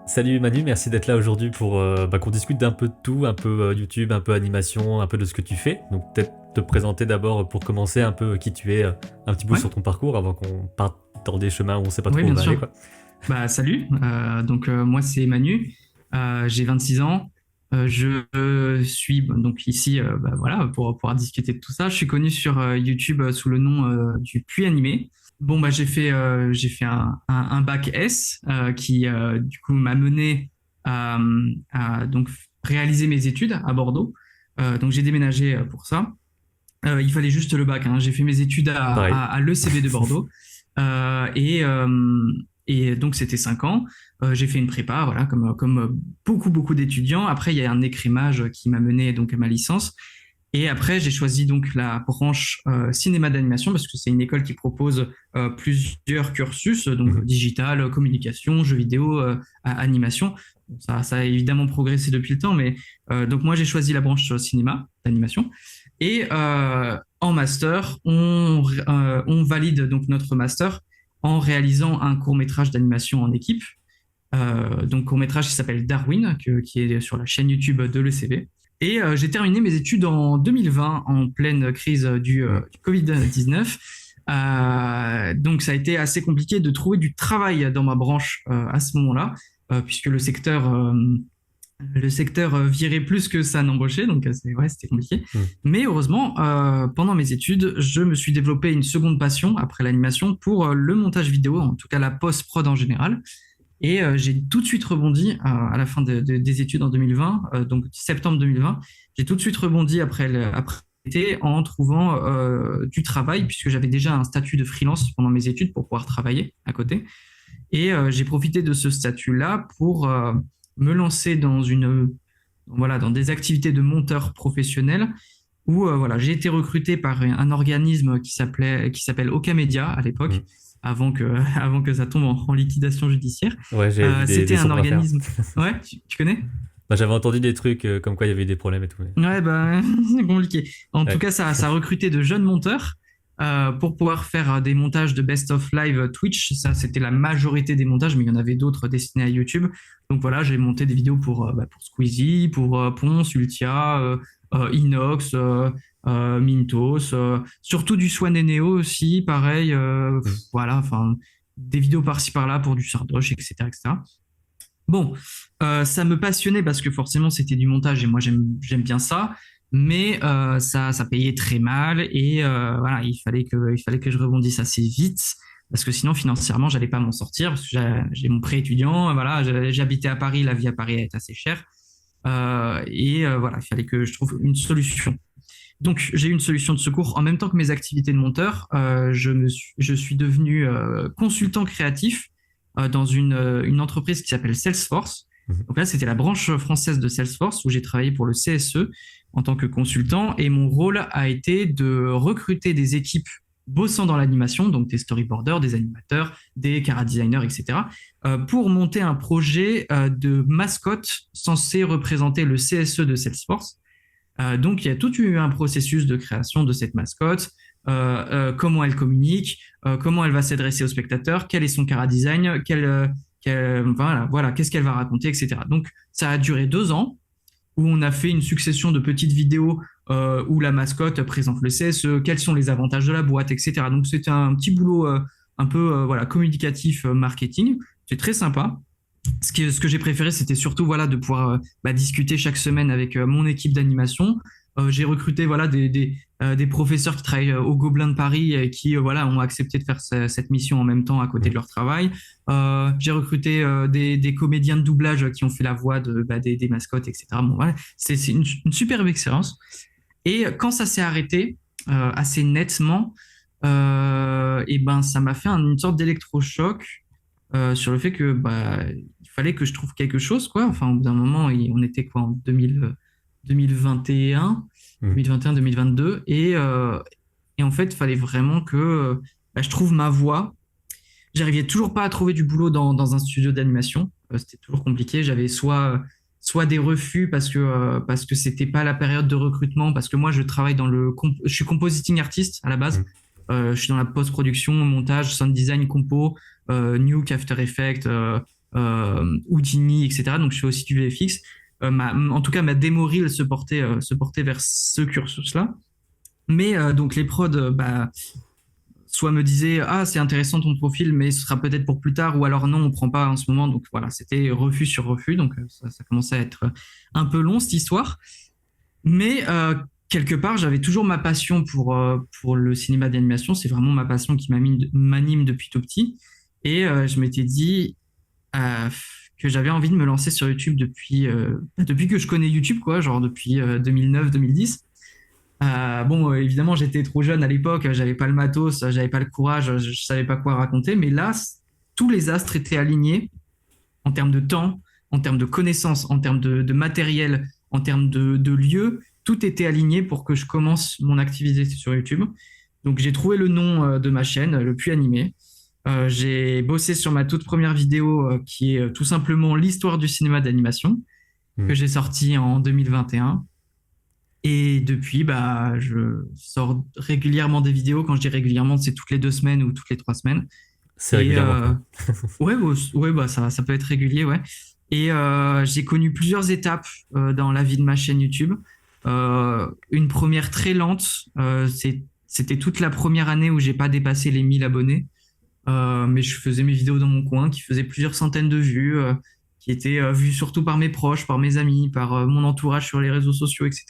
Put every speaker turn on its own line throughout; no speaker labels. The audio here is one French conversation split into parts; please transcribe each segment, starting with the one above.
Salut Manu, merci d'être là aujourd'hui pour qu'on discute d'un peu de tout, un peu YouTube, un peu animation, un peu de ce que tu fais. Donc peut-être te présenter d'abord pour commencer un peu qui tu es, un petit bout
Ouais,
sur ton parcours avant qu'on parte dans des chemins où on sait pas
oui,
trop où on
bien
va aller
sûr.
quoi.
Salut. Moi, c'est Manu. J'ai 26 ans. Je suis donc ici pour pouvoir discuter de tout ça. Je suis connu sur YouTube sous le nom du Puy Animé. J'ai fait un bac S qui, du coup, m'a mené à donc, réaliser mes études à Bordeaux. Donc, j'ai déménagé pour ça. Il fallait juste le bac, hein. J'ai fait mes études
Pareil.
à l'ECB de Bordeaux. Euh, et, euh, et donc, c'était 5 ans. J'ai fait une prépa, voilà, comme beaucoup d'étudiants. Après, il y a un écrémage qui m'a mené donc à ma licence. Et après, j'ai choisi donc la branche cinéma d'animation parce que c'est une école qui propose plusieurs cursus, donc
Mhm.
digital, communication, jeux vidéo, animation. Bon, ça a évidemment progressé depuis le temps, mais donc moi, j'ai choisi la branche cinéma d'animation. Et en master, on valide donc notre master en réalisant un court métrage d'animation en équipe. Donc court métrage qui s'appelle Darwin, qui est sur la chaîne YouTube de l'ECV. Et j'ai terminé mes études en 2020, en pleine crise
Mhm.
du Covid-19. Donc ça a été assez compliqué de trouver du travail dans ma branche à ce moment-là, puisque le secteur virait plus que ça n'embauchait, donc ouais, c'était compliqué.
Mhm.
Mais heureusement, pendant mes études, je me suis développé une seconde passion après l'animation pour le montage vidéo, en tout cas la post-prod en général. Et j'ai tout de suite rebondi à la fin des études en 2020, donc septembre 2020. J'ai tout de suite rebondi après l'été en trouvant du travail, puisque j'avais déjà un statut de freelance pendant mes études pour pouvoir travailler à côté. Et j'ai profité de ce statut-là pour me lancer dans des activités de monteur professionnel où voilà, j'ai été recruté par un organisme qui s'appelle Ocamedia à l'époque,
Mhm.
avant que ça tombe en liquidation judiciaire.
Ouais, j'ai vu des
C'était un
sombres affaires.
organisme. Ouais, tu connais?
Bah, j'avais entendu des trucs comme quoi il y avait eu des problèmes et tout.
Ouais, bah, c'est compliqué. En tout
Ouais.
cas, ça a recruté de jeunes monteurs pour pouvoir faire des montages de Best of Live Twitch. Ça, c'était la majorité des montages, mais il y en avait d'autres destinés à YouTube. Donc voilà, j'ai monté des vidéos pour Squeezie, pour Ponce, Ultia, Inox, Mintos, surtout du Swan et Neo aussi, pareil.
Mhm.
Voilà, enfin, des vidéos par-ci par-là pour du Sardoche, etc., etc. Bon, ça me passionnait parce que forcément c'était du montage et moi j'aime bien ça, mais ça payait très mal et voilà, il fallait que je rebondisse assez vite parce que sinon financièrement j'allais pas m'en sortir parce que j'ai mon prêt étudiant, voilà, j'habitais à Paris, la vie à Paris est assez chère et voilà, il fallait que je trouve une solution. Donc j'ai eu une solution de secours en même temps que mes activités de monteur. Je suis devenu consultant créatif dans une entreprise qui s'appelle Salesforce.
Mhm.
Donc là, c'était la branche française de Salesforce où j'ai travaillé pour le CSE en tant que consultant et mon rôle a été de recruter des équipes bossant dans l'animation, donc des storyboarders, des animateurs, des chara designers, etc., pour monter un projet de mascotte censé représenter le CSE de Salesforce. Donc, il y a tout eu un processus de création de cette mascotte, comment elle communique, comment elle va s'adresser aux spectateurs, quel est son chara design, voilà, qu'est-ce qu'elle va raconter, etc. Donc, ça a duré 2 ans où on a fait une succession de petites vidéos où la mascotte présente le CSE, quels sont les avantages de la boîte, etc. Donc, c'était un petit boulot un peu voilà, communicatif, marketing. C'est très sympa. Ce que j'ai préféré, c'était surtout voilà, de pouvoir discuter chaque semaine avec mon équipe d'animation. J'ai recruté voilà, des professeurs qui travaillent au Gobelin de Paris et qui voilà, ont accepté de faire cette mission en même temps à côté de
Mhm.
leur travail. J'ai recruté des comédiens de doublage qui ont fait la voix des mascottes, etc. Bon, voilà, c'est une superbe expérience. Et quand ça s'est arrêté assez nettement, et ben, ça m'a fait une sorte d'électrochoc sur le fait que il fallait que je trouve quelque chose, quoi. Enfin, au bout d'un moment, on était quoi en 2021,
Mhm.
2021, 2022, et en fait, il fallait vraiment que je trouve ma voie. J'arrivais toujours pas à trouver du boulot dans un studio d'animation. C'était toujours compliqué. J'avais soit des refus parce que c'était pas la période de recrutement, parce que moi je travaille je suis compositing artist à la base.
Mhm.
Je suis dans la post-production, montage, sound design, compo, Nuke, After Effects, Houdini, etc. Donc je fais aussi du VFX. En tout cas, ma démo reel se portait vers ce cursus-là. Mais donc les prods, soit me disaient ah c'est intéressant ton profil, mais ce sera peut-être pour plus tard, ou alors non on prend pas en ce moment. Donc voilà, c'était refus sur refus. Donc ça commençait à être un peu long cette histoire. Mais quelque part, j'avais toujours ma passion pour le cinéma d'animation. C'est vraiment ma passion qui m'anime depuis tout petit. Et je m'étais dit euh, que j'avais envie de me lancer sur YouTube depuis que je connais YouTube, quoi, genre depuis 2009-2010. Bon, évidemment, j'étais trop jeune à l'époque, j'avais pas le matos, j'avais pas le courage, je savais pas quoi raconter. Mais là, tous les astres étaient alignés en termes de temps, en termes de connaissances, en termes de matériel, en termes de lieux. Tout était aligné pour que je commence mon activité sur YouTube. Donc j'ai trouvé le nom de ma chaîne, Le Puits Animé. J'ai bossé sur ma toute première vidéo qui est tout simplement l'histoire du cinéma d'animation que j'ai sorti en 2021. Et depuis, je sors régulièrement des vidéos. Quand je dis régulièrement, c'est toutes les 2 semaines ou toutes les 3 semaines.
C'est
Et
régulièrement.
ouais, ça peut être régulier, ouais. Et j'ai connu plusieurs étapes dans la vie de ma chaîne YouTube. Une première très lente, c'était toute la première année où j'ai pas dépassé les 1000 abonnés. Mais je faisais mes vidéos dans mon coin qui faisaient plusieurs centaines de vues, qui étaient vues surtout par mes proches, par mes amis, par mon entourage sur les réseaux sociaux, etc.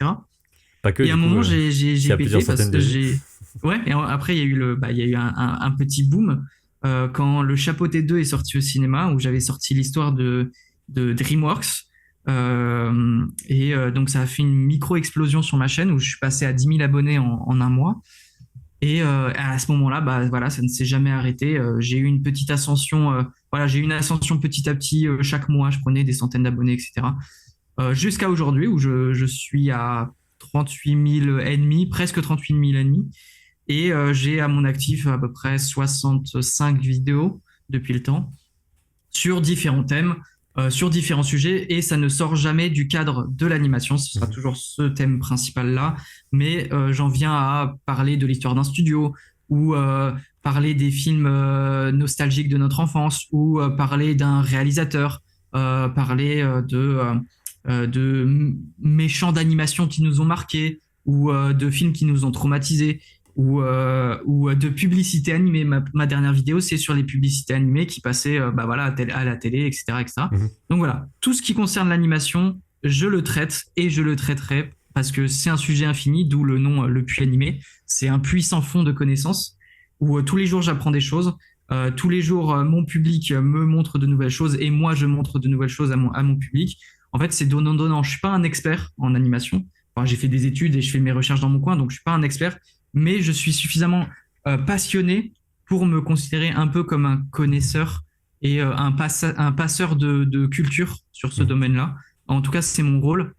Pas que,
Et à
du
un
coup,
moment,
s'il y
j'ai
a plusieurs
pété parce
centaines de
que
vues.
Ouais, et après, il y a eu un petit boom quand Le Chapeauté 2 est sorti au cinéma, où j'avais sorti l'histoire de DreamWorks. Donc, ça a fait une micro-explosion sur ma chaîne où je suis passé à 10 000 abonnés en un mois. Et à ce moment-là, voilà, ça ne s'est jamais arrêté. J'ai eu une petite ascension, voilà, j'ai eu une ascension petit à petit. Chaque mois, je prenais des centaines d'abonnés, etc. Jusqu'à aujourd'hui où je suis à 38 000 ennemis, presque 38 000 ennemis. Et j'ai à mon actif à peu près 65 vidéos depuis le temps sur différents thèmes, sur différents sujets, et ça ne sort jamais du cadre de l'animation. Ce sera toujours ce thème principal-là, mais j'en viens à parler de l'histoire d'un studio, ou parler des films nostalgiques de notre enfance, ou parler d'un réalisateur, parler de méchants d'animation qui nous ont marqués, ou de films qui nous ont traumatisés, ou de publicité animée. Ma dernière vidéo, c'est sur les publicités animées qui passaient voilà, à la télé, etc., etc.
Mhm.
Donc voilà, tout ce qui concerne l'animation, je le traite et je le traiterai parce que c'est un sujet infini, d'où le nom Le Puits Animé. C'est un puits sans fond de connaissances où tous les jours j'apprends des choses. Tous les jours, mon public me montre de nouvelles choses et moi, je montre de nouvelles choses à mon public. En fait, c'est donnant-donnant. Je suis pas un expert en animation. Enfin, j'ai fait des études et je fais mes recherches dans mon coin, donc je suis pas un expert, mais je suis suffisamment passionné pour me considérer un peu comme un connaisseur et un passeur de culture sur ce
Mhm.
domaine-là. En tout cas, c'est mon rôle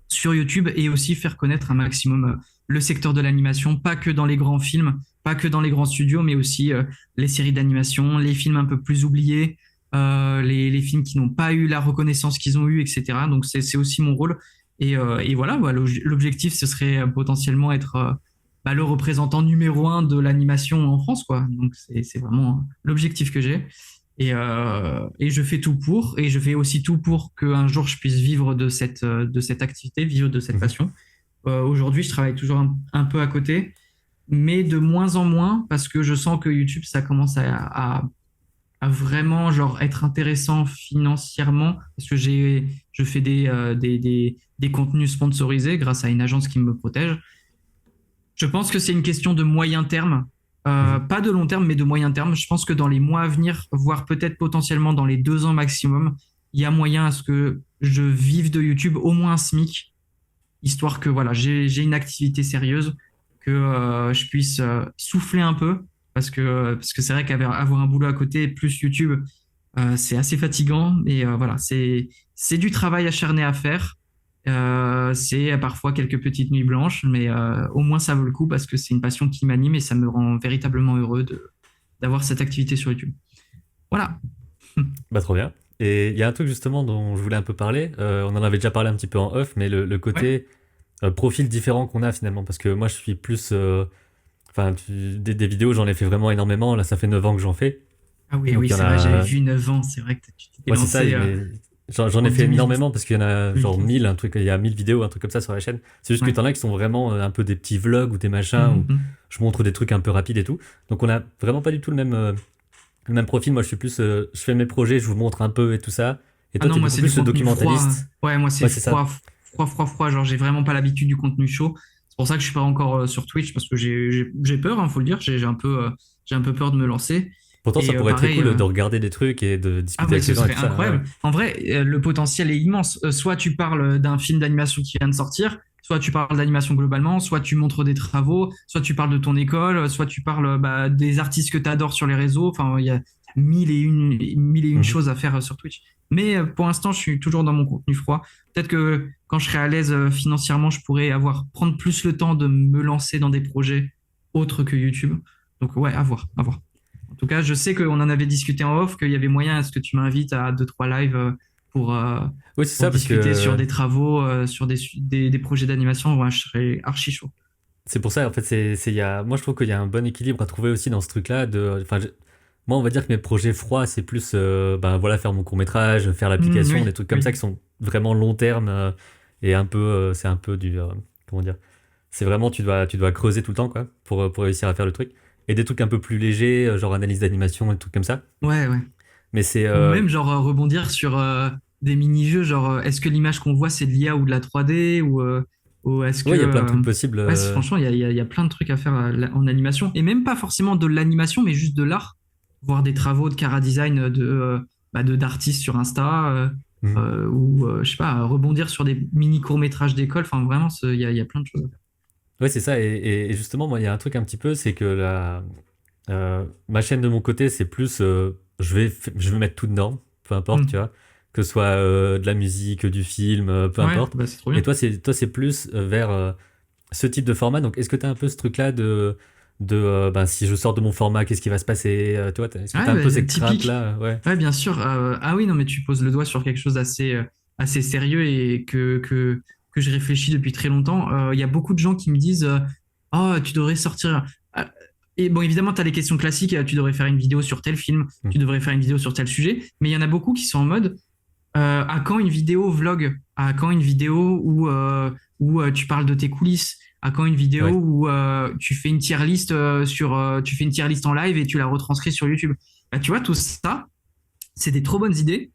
sur YouTube, et aussi faire connaître un maximum le secteur de l'animation, pas que dans les grands films, pas que dans les grands studios, mais aussi les séries d'animation, les films un peu plus oubliés, les films qui n'ont pas eu la reconnaissance qu'ils ont eu, etc. Donc c'est aussi mon rôle. Et voilà, l'objectif, ce serait potentiellement être le représentant numéro un de l'animation en France, quoi. Donc c'est vraiment l'objectif que j'ai. Et je fais tout pour, et je fais aussi tout pour qu'un jour je puisse vivre de cette activité, vivre de cette
Mhm.
passion. Aujourd'hui, je travaille toujours un peu à côté, mais de moins en moins, parce que je sens que YouTube, ça commence à vraiment genre être intéressant financièrement, parce que je fais des contenus sponsorisés grâce à une agence qui me protège. Je pense que c'est une question de moyen terme,
Mhm.
pas de long terme, mais de moyen terme. Je pense que dans les mois à venir, voire peut-être potentiellement dans les 2 ans maximum, il y a moyen à ce que je vive de YouTube au moins un SMIC, histoire que voilà, j'ai une activité sérieuse, que je puisse souffler un peu, parce que c'est vrai qu'avoir un boulot à côté plus YouTube, c'est assez fatigant. Et voilà, c'est du travail acharné à faire. C'est parfois quelques petites nuits blanches, mais au moins ça vaut le coup parce que c'est une passion qui m'anime et ça me rend véritablement heureux d'avoir cette activité sur YouTube. Voilà.
Bah, trop bien. Et il y a un truc justement dont je voulais un peu parler. On en avait déjà parlé un petit peu en off, mais le
Ouais.
côté profil différent qu'on a finalement. Parce que moi, je suis plus. Enfin, des vidéos, j'en ai fait vraiment énormément. Là, ça fait 9 ans que j'en fais.
Ah oui,
Donc
oui,
il y en
c'est vrai, j'avais
a.
vu 9 ans, c'est vrai que tu t'es
Ouais, c'est ça,
lancé
mais j'en
en
ai fait
2000,
énormément parce qu'il y en a genre
2015.
1000, un truc, il y a 1000 vidéos, un truc comme ça sur la chaîne. C'est juste que
Ouais.
t'en as qui sont vraiment un peu des petits vlogs ou des machins où
Mhm.
je montre des trucs un peu rapides et tout. Donc on a vraiment pas du tout le même profil. Moi je suis plus, je fais mes projets, je vous montre un peu et tout ça. Et
Ah
toi
non,
t'es
moi,
beaucoup
c'est du
plus le
contenu froid.
documentaliste.
Ouais, moi, c'est
Ouais, c'est ça.
froid. Genre, j'ai vraiment pas l'habitude du contenu chaud. C'est pour ça que je suis pas encore sur Twitch parce que j'ai peur, hein, faut le dire. J'ai un peu peur de me lancer.
Pourtant ça
Et
pourrait être très
pareil,
cool de regarder des trucs et de
ah
discuter
ouais,
avec les
ce
gens et
serait
tout ça. Ouais.
incroyable. En vrai, le potentiel est immense. Soit tu parles d'un film d'animation qui vient de sortir, soit tu parles d'animation globalement, soit tu montres des travaux, soit tu parles de ton école, soit tu parles bah, des artistes que tu adores sur les réseaux. Enfin, il y a mille et une
Mhm.
choses à faire sur Twitch. Mais pour l'instant, je suis toujours dans mon contenu froid. Peut-être que quand je serai à l'aise financièrement, je pourrais prendre plus le temps de me lancer dans des projets autres que YouTube. Donc ouais, à voir, à voir. En tout cas, je sais qu'on en avait discuté en off, qu'il y avait moyen à ce que tu m'invites à deux, trois lives pour, euh,
Oui, c'est
pour
ça parce
discuter sur
que
des travaux, sur des projets d'animation. Ouais, je serais archi chaud.
c'est pour ça en fait moi je trouve qu'il y a un bon équilibre à trouver aussi dans ce truc-là de, enfin, moi on va dire que mes projets froids c'est plus, ben voilà, faire mon court-métrage, faire l'application, des
Oui,
trucs comme ça
oui.
qui sont vraiment long terme, et un peu, c'est un peu du, comment dire, c'est vraiment tu dois creuser tout le temps quoi pour réussir à faire le truc. Et des trucs un peu plus légers, genre analyse d'animation et des trucs comme ça.
Ouais, ouais.
Mais c'est,
Ou même genre rebondir sur des mini-jeux, genre est-ce que l'image qu'on voit c'est de l'IA ou de la 3D ou est-ce que
ouais, il y a plein de trucs possibles.
ouais, franchement il y a plein de trucs à faire en animation et même pas forcément de l'animation mais juste de l'art, voir des travaux de Cara Design de d'artistes sur Insta
Mhm.
ou je sais pas rebondir sur des mini courts-métrages d'école, enfin vraiment il y a plein de choses à faire.
Ouais, c'est ça. Et justement, moi, il y a un truc un petit peu, c'est que ma chaîne de mon côté, c'est plus, je vais mettre tout dedans, peu importe, tu
Hmm.
vois, que ce soit de la musique, du film, peu
Ouais,
importe.
bah c'est trop
Et
bien.
toi, c'est plus vers ce type de format. Donc, est-ce que tu as un peu ce truc-là ben, si je sors de mon format, qu'est-ce qui va se passer, tu vois, est-ce que tu as
Ouais,
un peu
bah,
cette
typique.
crainte-là? Ouais.
Ouais, bien sûr. Ah oui, non, mais tu poses le doigt sur quelque chose assez sérieux et que je réfléchis depuis très longtemps. Il y a beaucoup de gens qui me disent oh, tu devrais sortir. Et bon, évidemment, tu as les questions classiques. Tu devrais faire une vidéo sur tel film,
Mm.
tu devrais faire une vidéo sur tel sujet. Mais il y en a beaucoup qui sont en mode à quand une vidéo vlog? À quand une vidéo où tu parles de tes coulisses? À quand une vidéo
Ouais.
où tu fais une tier list tu fais une tier list en live et tu la retranscris sur YouTube? Bah, tu vois, tout ça, c'est des trop bonnes idées,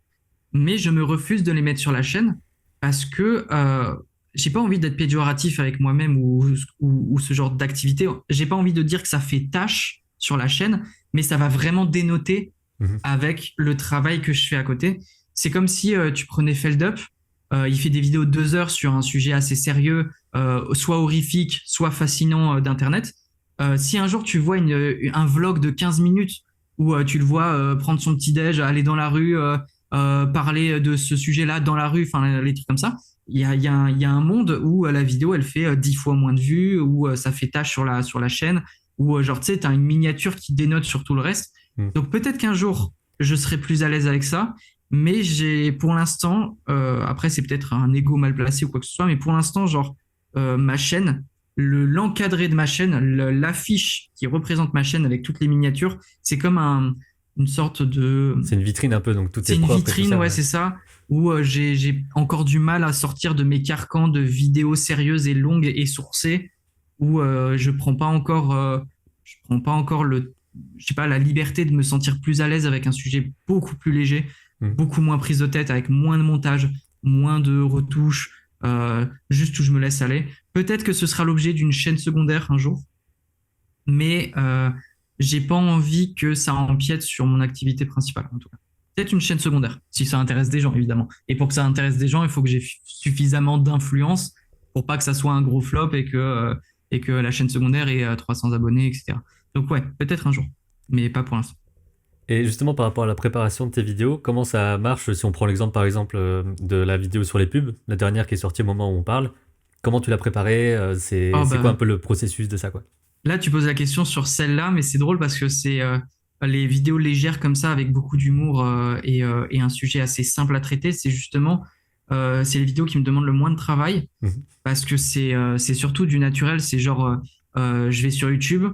mais je me refuse de les mettre sur la chaîne parce que j'ai pas envie d'être péjoratif avec moi-même ou ce genre d'activité. J'ai pas envie de dire que ça fait tâche sur la chaîne, mais ça va vraiment dénoter
Mhm.
avec le travail que je fais à côté. C'est comme si tu prenais Feldup, il fait des vidéos de 2 heures sur un sujet assez sérieux, soit horrifique, soit fascinant d'Internet. Si un jour tu vois un vlog de 15 minutes où tu le vois prendre son petit-déj, aller dans la rue, parler de ce sujet-là dans la rue, enfin les trucs comme ça, il y a un monde où la vidéo elle fait 10 fois moins de vues, où ça fait tâche sur la chaîne, où genre tu sais, tu as une miniature qui dénote sur tout le reste.
Mm.
Donc peut-être qu'un jour, je serai plus à l'aise avec ça, mais j'ai pour l'instant, après c'est peut-être un ego mal placé ou quoi que ce soit, mais pour l'instant, genre ma chaîne, l'encadré de ma chaîne, l'affiche qui représente ma chaîne avec toutes les miniatures, c'est comme une sorte de...
C'est une vitrine un peu, donc tout est
C'est une
propre et tout
vitrine,
ça.
ouais,
Ouais.
c'est ça, où j'ai encore du mal à sortir de mes carcans de vidéos sérieuses et longues et sourcées, où je prends pas encore je sais pas, la liberté de me sentir plus à l'aise avec un sujet beaucoup plus léger,
Mm.
beaucoup moins prise de tête, avec moins de montage, moins de retouches, juste où je me laisse aller. Peut-être que ce sera l'objet d'une chaîne secondaire un jour, mais j'ai pas envie que ça empiète sur mon activité principale, en tout cas. Peut-être une chaîne secondaire, si ça intéresse des gens, évidemment. Et pour que ça intéresse des gens, il faut que j'ai suffisamment d'influence pour pas que ça soit un gros flop et que la chaîne secondaire ait 300 abonnés, etc. Donc ouais, peut-être un jour, mais pas pour l'instant.
Et justement, par rapport à la préparation de tes vidéos, comment ça marche si on prend l'exemple par exemple de la vidéo sur les pubs, la dernière qui est sortie au moment où on parle, comment tu l'as préparée,
Oh
c'est quoi un
bah,
peu le processus de ça quoi?
là, tu poses la question sur celle-là, mais c'est drôle parce que c'est les vidéos légères comme ça, avec beaucoup d'humour et un sujet assez simple à traiter, c'est les vidéos qui me demandent le moins de travail
Mhm.
parce que c'est surtout du naturel. C'est genre, je vais sur YouTube,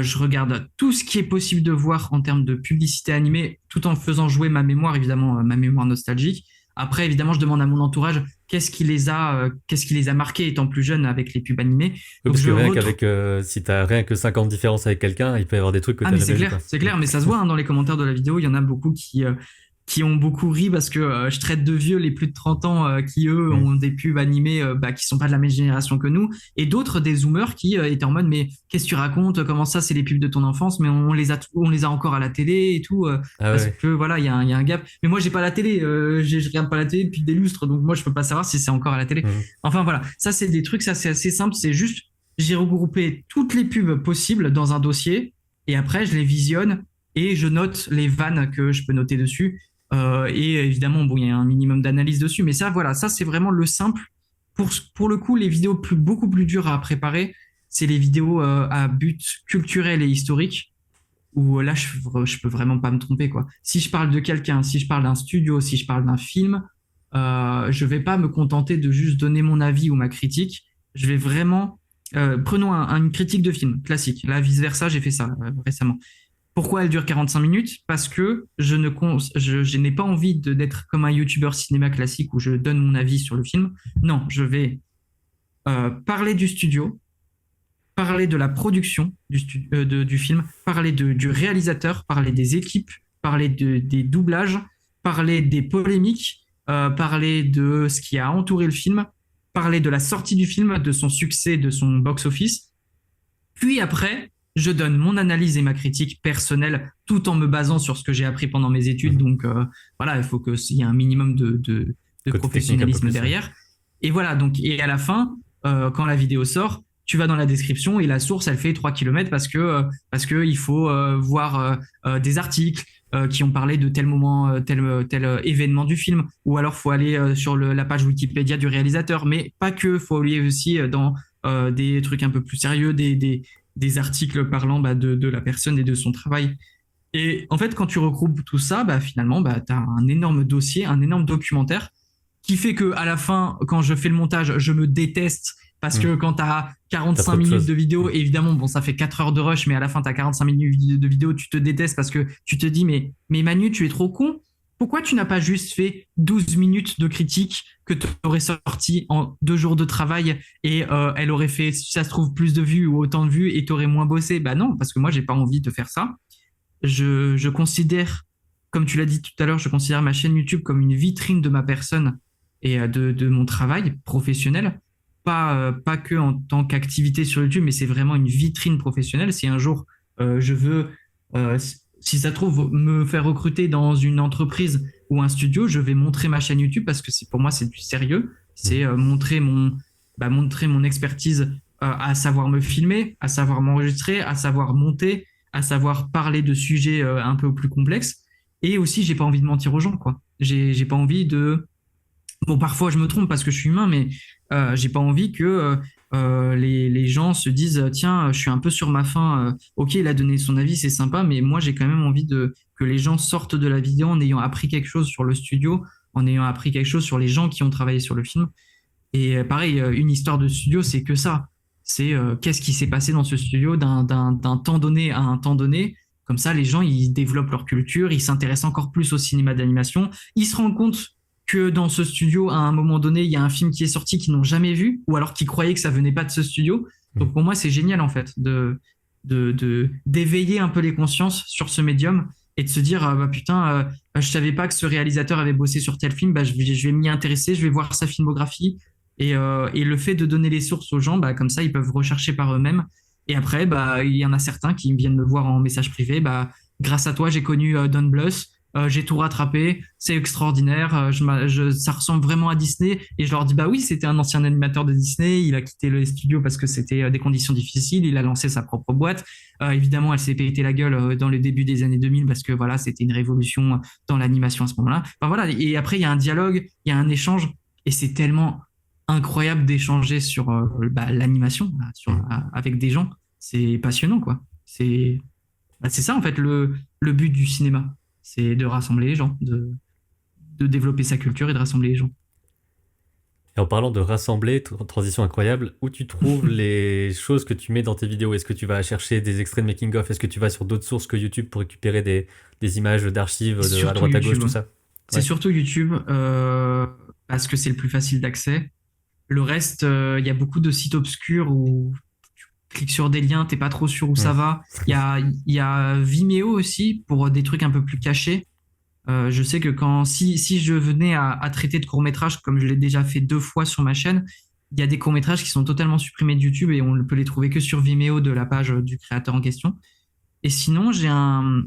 Je regarde tout ce qui est possible de voir en termes de publicité animée, tout en faisant jouer ma mémoire, évidemment, ma mémoire nostalgique. Après, évidemment, je demande à mon entourage qu'est-ce qui les a marqués étant plus jeune avec les pubs animées.
Oui,
Donc
parce que
je
rien
retrouve.
qu'avec, si t'as rien que 50 différences avec quelqu'un, il peut y avoir des trucs que
Ah
t'as
mais
jamais vu, quoi.
c'est clair, mais ça se voit hein, dans les commentaires de la vidéo, il y en a beaucoup qui ont beaucoup ri parce que je traite de vieux les plus de 30 ans qui eux
Mm.
ont des pubs animées qui sont pas de la même génération que nous et d'autres des zoomers qui étaient en mode mais qu'est-ce que tu racontes, comment ça c'est les pubs de ton enfance mais on les a encore à la télé et tout
Ah
parce
ouais.
que voilà il y a un gap mais moi j'ai pas la télé je regarde pas la télé depuis des lustres donc moi je peux pas savoir si c'est encore à la télé.
Mm.
Enfin voilà, ça c'est des trucs, ça c'est assez simple, c'est juste j'ai regroupé toutes les pubs possibles dans un dossier et après je les visionne et je note les vannes que je peux noter dessus. Et évidemment, bon, il y a un minimum d'analyse dessus, mais ça, voilà, ça c'est vraiment le simple. Pour le coup, les vidéos beaucoup plus dures à préparer, c'est les vidéos à but culturel et historique, où là, je peux vraiment pas me tromper, quoi. Si je parle de quelqu'un, si je parle d'un studio, si je parle d'un film, je vais pas me contenter de juste donner mon avis ou ma critique. Je vais vraiment. Prenons une critique de film classique. Là, vice-versa, j'ai fait ça récemment. Pourquoi elle dure 45 minutes? Parce que je n'ai pas envie d'être comme un YouTuber cinéma classique où je donne mon avis sur le film. Non, je vais parler du studio, parler de la production du film, parler du réalisateur, parler des équipes, parler des doublages, parler des polémiques, parler de ce qui a entouré le film, parler de la sortie du film, de son succès, de son box-office. Puis après, je donne mon analyse et ma critique personnelle tout en me basant sur ce que j'ai appris pendant mes études.
Mhm.
Donc voilà, il faut qu'il y ait un minimum de
Côté technique un peu
professionnalisme
plus, ouais.
derrière. Et voilà, donc, et à la fin, quand la vidéo sort, tu vas dans la description et la source, elle fait 3 kilomètres parce que il faut voir des articles qui ont parlé de tel moment, tel événement du film, ou alors faut aller sur la page Wikipédia du réalisateur, mais pas que, faut aller aussi dans des trucs un peu plus sérieux, des articles parlant de la personne et de son travail. Et en fait, quand tu regroupes tout ça, finalement, tu as un énorme dossier, un énorme documentaire qui fait que à la fin, quand je fais le montage, je me déteste parce
Mm.
que quand tu as
T'as
45
trop de
minutes
choses.
de vidéo,
Mm.
évidemment, bon, ça fait 4 heures de rush, mais à la fin, tu as 45 minutes de vidéo, tu te détestes parce que tu te dis, mais Manu, tu es trop con. Pourquoi tu n'as pas juste fait 12 minutes de critique que tu aurais sorti en 2 jours de travail et elle aurait fait, si ça se trouve, plus de vues ou autant de vues et tu aurais moins bossé? Bah non, parce que moi, j'ai pas envie de faire ça. Je considère, comme tu l'as dit tout à l'heure, je considère ma chaîne YouTube comme une vitrine de ma personne et de mon travail professionnel. Pas que en tant qu'activité sur YouTube, mais c'est vraiment une vitrine professionnelle. Si un jour je veux, si ça trouve, me faire recruter dans une entreprise ou un studio, je vais montrer ma chaîne YouTube parce que pour moi, c'est du sérieux.
Mm.
C'est montrer mon expertise à savoir me filmer, à savoir m'enregistrer, à savoir monter, à savoir parler de sujets un peu plus complexes. Et aussi, j'ai pas envie de mentir aux gens, quoi. J'ai pas envie de. Bon, parfois je me trompe parce que je suis humain, mais j'ai pas envie que les gens se disent tiens, je suis un peu sur ma faim. Ok, il a donné son avis, c'est sympa, mais moi j'ai quand même envie que les gens sortent de la vidéo en ayant appris quelque chose sur le studio, en ayant appris quelque chose sur les gens qui ont travaillé sur le film. Et pareil, une histoire de studio, c'est que ça. C'est qu'est-ce qui s'est passé dans ce studio d'un temps donné à un temps donné. Comme ça, les gens, ils développent leur culture, ils s'intéressent encore plus au cinéma d'animation. Ils se rendent compte que dans ce studio, à un moment donné, il y a un film qui est sorti qu'ils n'ont jamais vu, ou alors qu'ils croyaient que ça venait pas de ce studio.
Mm.
Donc pour moi, c'est génial, en fait, d'éveiller un peu les consciences sur ce médium et de se dire, putain, je savais pas que ce réalisateur avait bossé sur tel film, je vais m'y intéresser, je vais voir sa filmographie, et le fait de donner les sources aux gens, comme ça, ils peuvent rechercher par eux-mêmes. Et après, il y en a certains qui viennent me voir en message privé. Grâce à toi, j'ai connu Don Bluth. J'ai tout rattrapé. C'est extraordinaire. Ça ressemble vraiment à Disney. Et je leur dis, bah oui, c'était un ancien animateur de Disney. Il a quitté le studio parce que c'était des conditions difficiles. Il a lancé sa propre boîte. Évidemment, elle s'est pété la gueule dans le début des années 2000 parce que voilà, c'était une révolution dans l'animation à ce moment-là. Enfin voilà. Et après, il y a un dialogue, il y a un échange. Et c'est tellement incroyable d'échanger sur l'animation
Mm.
avec des gens. C'est passionnant, quoi. C'est ça, en fait, le but du cinéma. C'est de rassembler les gens, de développer sa culture et de rassembler les gens.
Et en parlant de rassembler, transition incroyable, où tu trouves les choses que tu mets dans tes vidéos? Est-ce que tu vas chercher des extraits de making-of? Est-ce que tu vas sur d'autres sources que YouTube pour récupérer des images d'archives à
Surtout
droite à gauche,
YouTube.
tout ça?
C'est
Ouais.
surtout YouTube parce que c'est le plus facile d'accès. Le reste, il y a beaucoup de sites obscurs où tu cliques sur des liens, t'es pas trop sûr où
Hmm.
ça va. Il y a Vimeo aussi pour des trucs un peu plus cachés. Je sais que si je venais à traiter de courts-métrages, comme je l'ai déjà fait 2 fois sur ma chaîne, il y a des courts-métrages qui sont totalement supprimés de YouTube et on ne peut les trouver que sur Vimeo de la page du créateur en question. Et sinon, j'ai un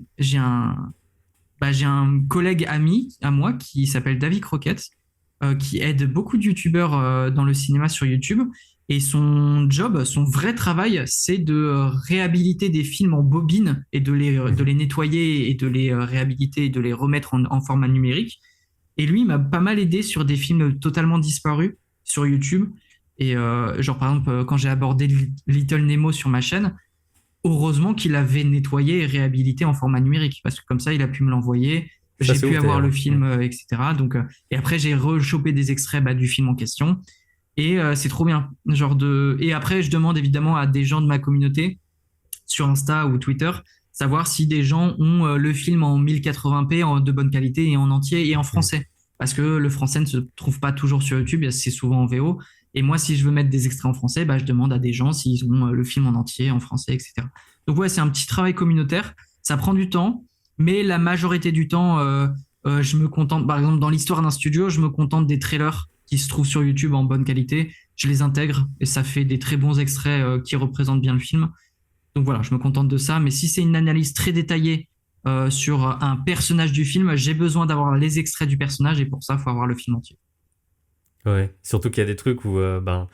collègue ami à moi qui s'appelle David Croquette, qui aide beaucoup de youtubeurs dans le cinéma sur YouTube. Et son job, son vrai travail, c'est de réhabiliter des films en bobine et de
Mhm.
les nettoyer et de les réhabiliter et de les remettre en format numérique. Et lui, il m'a pas mal aidé sur des films totalement disparus sur YouTube. Et genre, par exemple, quand j'ai abordé Little Nemo sur ma chaîne, heureusement qu'il avait nettoyé et réhabilité en format numérique, parce que comme ça, il a pu me l'envoyer.
Ça,
J'ai
c'est
pu
ouf
avoir
d'ailleurs.
le
Hmm.
film, etc. Donc, et après, j'ai rechopé des extraits du film en question. Et c'est trop bien. Et après, je demande évidemment à des gens de ma communauté sur Insta ou Twitter, savoir si des gens ont le film en 1080p de bonne qualité et en entier et en
Hmm.
français. Parce que le français ne se trouve pas toujours sur YouTube, c'est souvent en VO. Et moi, si je veux mettre des extraits en français, je demande à des gens s'ils ont le film en entier, en français, etc. Donc ouais, c'est un petit travail communautaire. Ça prend du temps, mais la majorité du temps, je me contente, par exemple, dans l'histoire d'un studio, je me contente des trailers qui se trouvent sur YouTube en bonne qualité. Je les intègre et ça fait des très bons extraits qui représentent bien le film. Donc voilà, je me contente de ça. Mais si c'est une analyse très détaillée sur un personnage du film, j'ai besoin d'avoir les extraits du personnage et pour ça, il faut avoir le film entier.
Ouais. Surtout qu'il y a des trucs où, ben,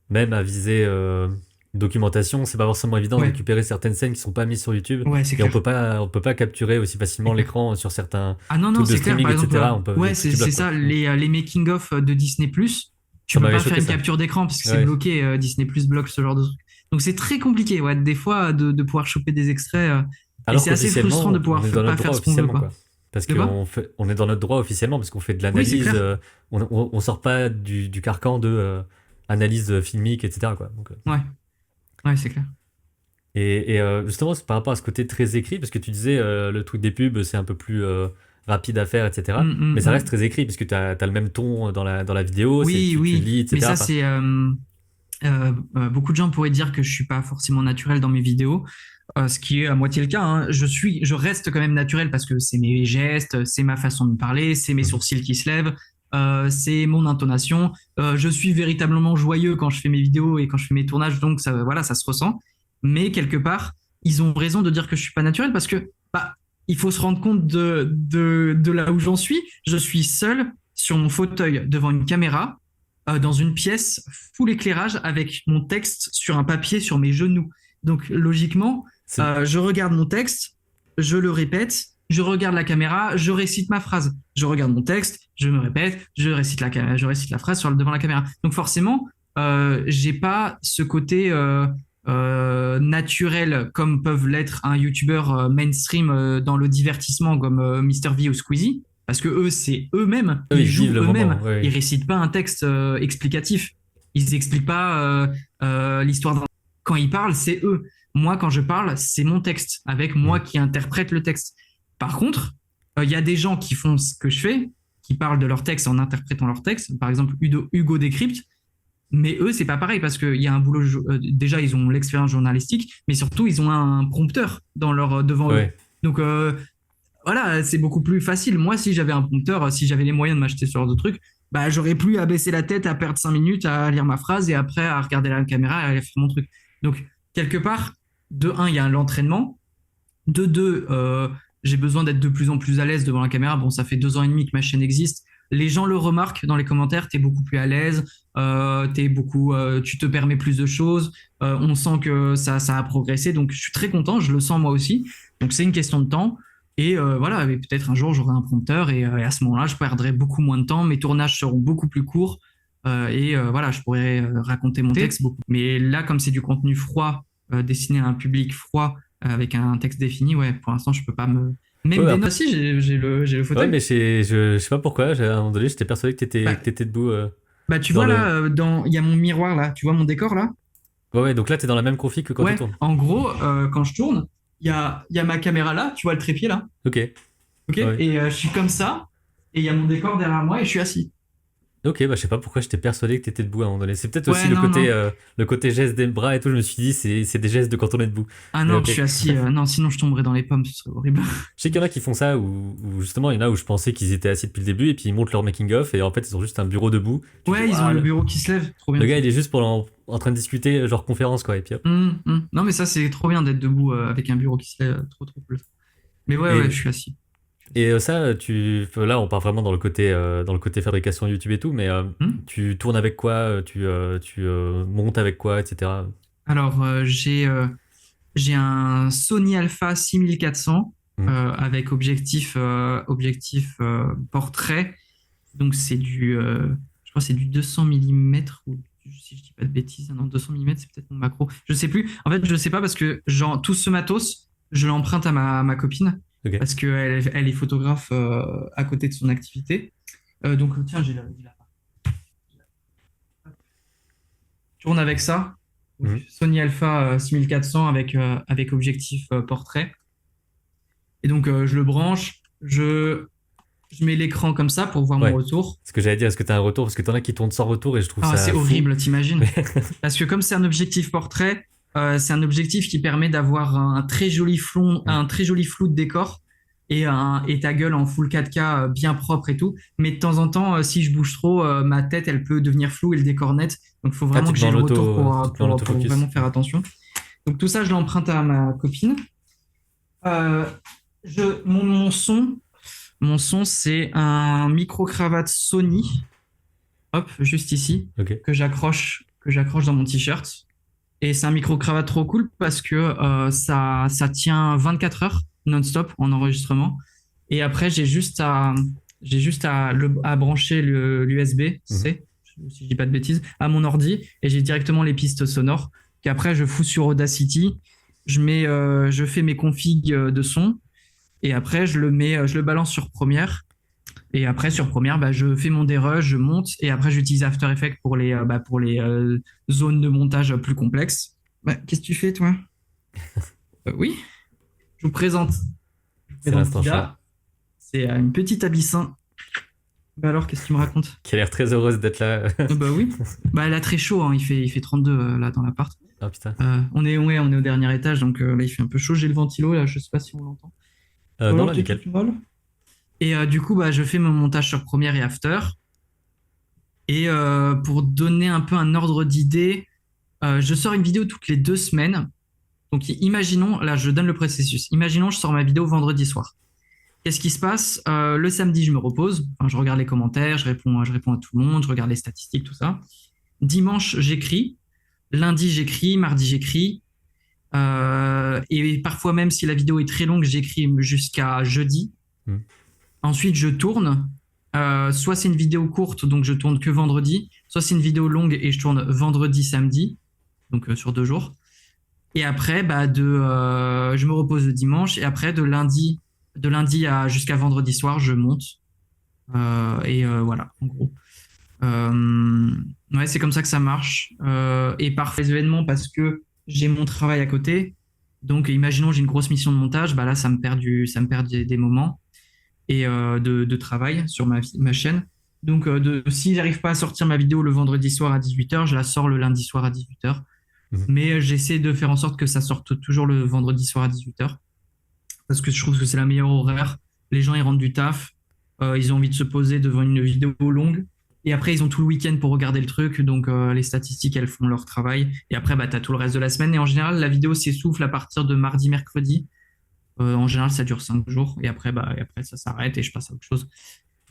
même à viser documentation, c'est pas forcément évident de
Ouais,
récupérer certaines scènes qui sont pas mises sur YouTube.
ouais, c'est
Et
clair.
on peut pas capturer aussi
C'est
facilement
clair.
l'écran sur certains
Ah non, non,
trucs de
c'est clair.
streaming,
Par exemple,
etc. On peut,
ouais,
tu
c'est
bloques quoi.
ça,
Hmm.
les making-of de Disney+, tu
Ça
peux
m'avait
pas faire
choqué
une
ça.
capture d'écran parce que c'est
Ouais.
bloqué. Disney+ bloque ce genre de truc. Donc c'est très compliqué, ouais, des fois, de pouvoir choper des extraits. Et
Alors
c'est assez frustrant de
qu'officiellement, on
pouvoir
est dans
pas
notre
faire
droit
ce qu'on veut,
officiellement,
quoi.
quoi. Parce
De quoi?
on est dans notre droit officiellement, parce qu'on fait de
Oui, c'est
l'analyse,
clair.
on sort pas du carcan de analyse filmique, etc. Quoi. Donc,
Ouais, ouais, c'est clair.
justement, c'est par rapport à ce côté très écrit, parce que tu disais le truc des pubs, c'est un peu plus rapide à faire, etc.
Hum, hum,
Mais ça reste
hum.
très écrit, puisque tu as le même ton dans la vidéo,
Oui,
tu
oui,
lis,
mais
etc.
ça,
Enfin,
c'est beaucoup de gens pourraient dire que je suis pas forcément naturel dans mes vidéos, ce qui est à moitié le cas, hein. Je reste quand même naturel parce que c'est mes gestes, c'est ma façon de parler, c'est mes
mhm.
sourcils qui se lèvent, c'est mon intonation. Je suis véritablement joyeux quand je fais mes vidéos et quand je fais mes tournages, donc ça, voilà, ça se ressent. Mais quelque part, ils ont raison de dire que je suis pas naturel parce que il faut se rendre compte de là où j'en suis. Je suis seul sur mon fauteuil devant une caméra dans une pièce full éclairage avec mon texte sur un papier sur mes genoux. Donc logiquement,
C'est
je regarde mon texte, je le répète, je regarde la caméra, je récite ma phrase. Je regarde mon texte, je me répète, je récite la phrase devant la caméra. Donc forcément, j'ai pas ce côté naturel comme peuvent l'être un YouTuber mainstream dans le divertissement comme Mr V ou Squeezie, parce que eux, c'est eux-mêmes,
eux,
ils
ils vivent
jouent
le moment.
eux-mêmes,
Ouais,
ils
ouais.
récitent pas un texte explicatif. Ils expliquent pas l'histoire d'un... Quand ils parlent, c'est eux. Moi, quand je parle, c'est mon texte, avec moi
Hmm.
qui interprète le texte. Par contre, il y a des gens qui font ce que je fais, qui parlent de leur texte en interprétant leur texte. Par exemple, Hugo Décrypte. Mais eux, c'est pas pareil parce qu'il y a un boulot. Déjà, ils ont l'expérience journalistique, mais surtout, ils ont un prompteur devant eux.
Ouais.
Donc, voilà, c'est beaucoup plus facile. Moi, si j'avais un prompteur, si j'avais les moyens de m'acheter ce genre de truc, j'aurais plus à baisser la tête, à perdre 5 minutes, à lire ma phrase et après à regarder la caméra et à aller faire mon truc. Donc, quelque part, de un, il y a l'entraînement. De deux, j'ai besoin d'être de plus en plus à l'aise devant la caméra. Bon, ça fait 2 ans et demi que ma chaîne existe. Les gens le remarquent dans les commentaires, t'es beaucoup plus à l'aise, tu te permets plus de choses, on sent que ça a progressé, donc je suis très content, je le sens moi aussi. Donc c'est une question de temps. Et voilà, et peut-être un jour j'aurai un prompteur et à ce moment-là, je perdrai beaucoup moins de temps, mes tournages seront beaucoup plus courts voilà, je pourrais raconter mon texte beaucoup. Mais là, comme c'est du contenu froid, destiné à un public froid, avec un texte défini, ouais, pour l'instant, je peux pas me. Même
Ouais,
des
après,
notes. Si, j'ai le
ouais,
fauteuil.
mais je sais pas pourquoi, à un moment donné, j'étais persuadé que
Bah,
t'étais debout.
Bah, tu
Dans
vois là,
le...
il y a mon miroir là, tu vois mon décor là?
Ouais, donc là, t'es dans la même config que quand tu
Ouais,
tournes.
en gros, quand je tourne, il y a ma caméra là, tu vois le trépied là,
Ok,
ok?
ouais.
Et je suis comme ça, et il y a mon décor derrière moi et je suis assis.
Ok, bah je sais pas pourquoi j'étais persuadé que t'étais debout à un moment donné. C'est peut-être aussi
Ouais, non, non.
le côté geste des bras et tout. Je me suis dit, c'est des gestes de quand on est debout.
Ah
Mais
non, je
ok.
suis assis. Non, sinon je tomberais dans les pommes, ce serait horrible.
Je sais qu'il y en a qui font ça, ou justement, il y en a où je pensais qu'ils étaient assis depuis le début, et puis ils montent leur making-of, et en fait, ils ont juste un bureau debout. Tu te dis,
Ouais, ils ont
waouh,
le bureau qui se lève, trop
le
bien.
gars, il est juste en train de discuter, genre conférence, quoi, et puis hop.
Non, mais ça, c'est trop bien d'être debout avec un bureau qui se lève, trop, trop cool. Mais ouais, ouais, je
Et,
suis assis.
et ça, là, on part vraiment dans le côté fabrication YouTube et tout, mais
Hmm.
tu tournes avec quoi, tu montes avec quoi, etc.
Alors, j'ai un Sony Alpha 6400
Mhm.
avec objectif portrait. Donc, je crois que c'est du 200 mm ou si je dis pas de bêtises, non, 200 mm, c'est peut-être mon macro. Je sais plus. En fait, je sais pas parce que genre, tout ce matos, je l'emprunte à ma copine
Ok.
parce qu'elle est photographe à côté de son activité. Donc, tiens, je tourne avec ça. Donc,
Mhm.
Sony Alpha 6400 avec objectif portrait. Et donc, je le branche, je mets l'écran comme ça pour voir mon
Ouais.
retour.
Ce que j'allais dire, est-ce que t'as un retour? Parce que t'en as qui tournent sans retour, et je trouve
Ah, c'est
ça fou.
horrible, t'imagines? Parce que comme c'est un objectif portrait, c'est un objectif qui permet d'avoir
Mhm.
un très joli flou de décor et ta gueule en full 4K bien propre et tout. Mais de temps en temps, si je bouge trop, ma tête, elle peut devenir floue et le décor net. Donc, il faut
Ah,
vraiment que j'ai le retour
tu te mets en
pour vraiment
autofocus.
faire attention. Donc, tout ça, je l'emprunte à ma copine. Euh, mon son, c'est un micro-cravate Sony, hop, juste ici,
Ok.
que j'accroche dans mon t-shirt. Et c'est un micro-cravate trop cool parce que ça tient 24 heures non-stop en enregistrement. Et après, j'ai juste à brancher
Mhm.
l'USB-C, si je dis pas de bêtises, à mon ordi et j'ai directement les pistes sonores qu'après je fous sur Audacity. Je fais mes configs de son et après je le balance sur Premiere. Et après, sur Premiere, bah, je fais mon dérush, je monte, et après, j'utilise After Effects pour les zones de montage plus complexes. Bah, qu'est-ce que tu fais, toi? Oui, je vous présente. Je vous
C'est
présente
l'instant chat.
Dida. C'est une petite abyssin. Bah alors, qu'est-ce que tu me racontes?
Qui a l'air très heureuse d'être là.
Bah oui. Bah, elle a très chaud, hein. Il fait 32 là dans l'appart.
Ah putain.
On est au dernier étage, donc là, il fait un peu chaud. J'ai le ventilo, là, je sais pas si on l'entend. Ou
Non,
alors,
là,
t'es
nickel.
tout mal. Et du coup, bah, je fais mon montage sur Premiere et After. Et pour donner un peu un ordre d'idée, je sors une vidéo toutes les 2 semaines. Donc, imaginons, là, je donne le processus. Imaginons, je sors ma vidéo vendredi soir. Qu'est-ce qui se passe? Le samedi, je me repose. Enfin, je regarde les commentaires, je réponds à tout le monde, je regarde les statistiques, tout ça. Dimanche, j'écris. Lundi, j'écris. Mardi, j'écris. Et parfois, même si la vidéo est très longue, j'écris jusqu'à jeudi.
Hmm.
Ensuite, je tourne. Soit c'est une vidéo courte, donc je tourne que vendredi. Soit c'est une vidéo longue et je tourne vendredi, samedi. Donc sur 2 jours. Et après, je me repose le dimanche. Et après, de lundi jusqu'à vendredi soir, je monte. Voilà, en gros. Ouais, c'est comme ça que ça marche. Et par les événements, parce que j'ai mon travail à côté. Donc, imaginons j'ai une grosse mission de montage, bah là, ça me perd des moments et de travail sur ma chaîne. Donc, si j'arrive pas à sortir ma vidéo le vendredi soir à 18h, je la sors le lundi soir à 18h.
Mhm.
Mais j'essaie de faire en sorte que ça sorte toujours le vendredi soir à 18h. Parce que je trouve que c'est la meilleure horaire. Les gens, ils rentrent du taf. Ils ont envie de se poser devant une vidéo longue. Et après, ils ont tout le week-end pour regarder le truc. Donc, les statistiques, elles font leur travail. Et après, bah, tu as tout le reste de la semaine. Et en général, la vidéo s'essouffle à partir de mardi, mercredi. En général, ça dure 5 jours. Et après, ça s'arrête et je passe à autre chose.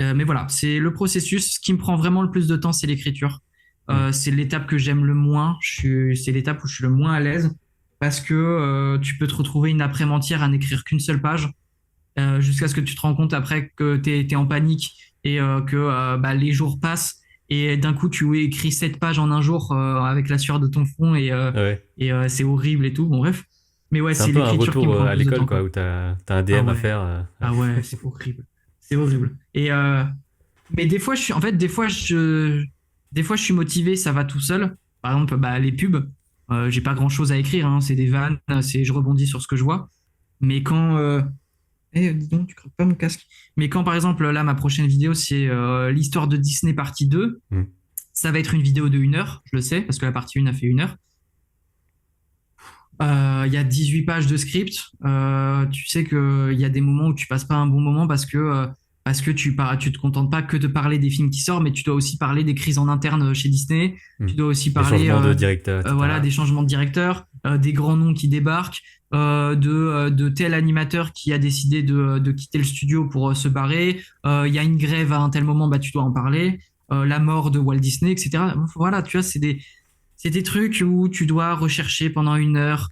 Mais voilà, c'est le processus. Ce qui me prend vraiment le plus de temps, c'est l'écriture.
Hmm.
C'est l'étape que j'aime le moins. C'est l'étape où je suis le moins à l'aise parce que tu peux te retrouver une après-midi entière à n'écrire qu'une seule page jusqu'à ce que tu te rends compte après que tu es en panique et que bah, les jours passent et d'un coup tu écris 7 pages en un jour avec la sueur de ton front
Ah ouais.
et c'est horrible et tout. Bon, bref. Mais ouais,
C'est un
c'est
peu un
l'écriture qui me
retour
prend le
à
plus de
l'école,
temps,
quoi,
quoi.
où t'as un
Ah
DM à
ouais.
faire.
Ah ouais, c'est horrible. C'est horrible. Mais des fois, je suis, en fait, des fois, Des fois, je suis motivé, ça va tout seul. Par exemple, bah, les pubs, j'ai pas grand-chose à écrire, hein, c'est des vannes, je rebondis sur ce que je vois. Mais quand... dis donc, tu craques pas mon casque. Mais quand, par exemple, là, ma prochaine vidéo, c'est l'histoire de Disney partie 2,
Hmm.
ça va être une vidéo de 1 heure, je le sais, parce que la partie 1 a fait 1 heure. Il y a 18 pages de script. Tu sais qu'il y a des moments où tu passes pas un bon moment parce que tu te contentes pas que de parler des films qui sortent, mais tu dois aussi parler des crises en interne chez Disney.
Hmm.
Tu dois aussi
Les
parler
changements de directeur,
voilà,
etc.
des changements de directeur, des grands noms qui débarquent, de tel animateur qui a décidé de quitter le studio pour se barrer. Il y a une grève à un tel moment, bah, tu dois en parler. La mort de Walt Disney, etc. Voilà, tu vois, c'est des trucs où tu dois rechercher pendant 1 heure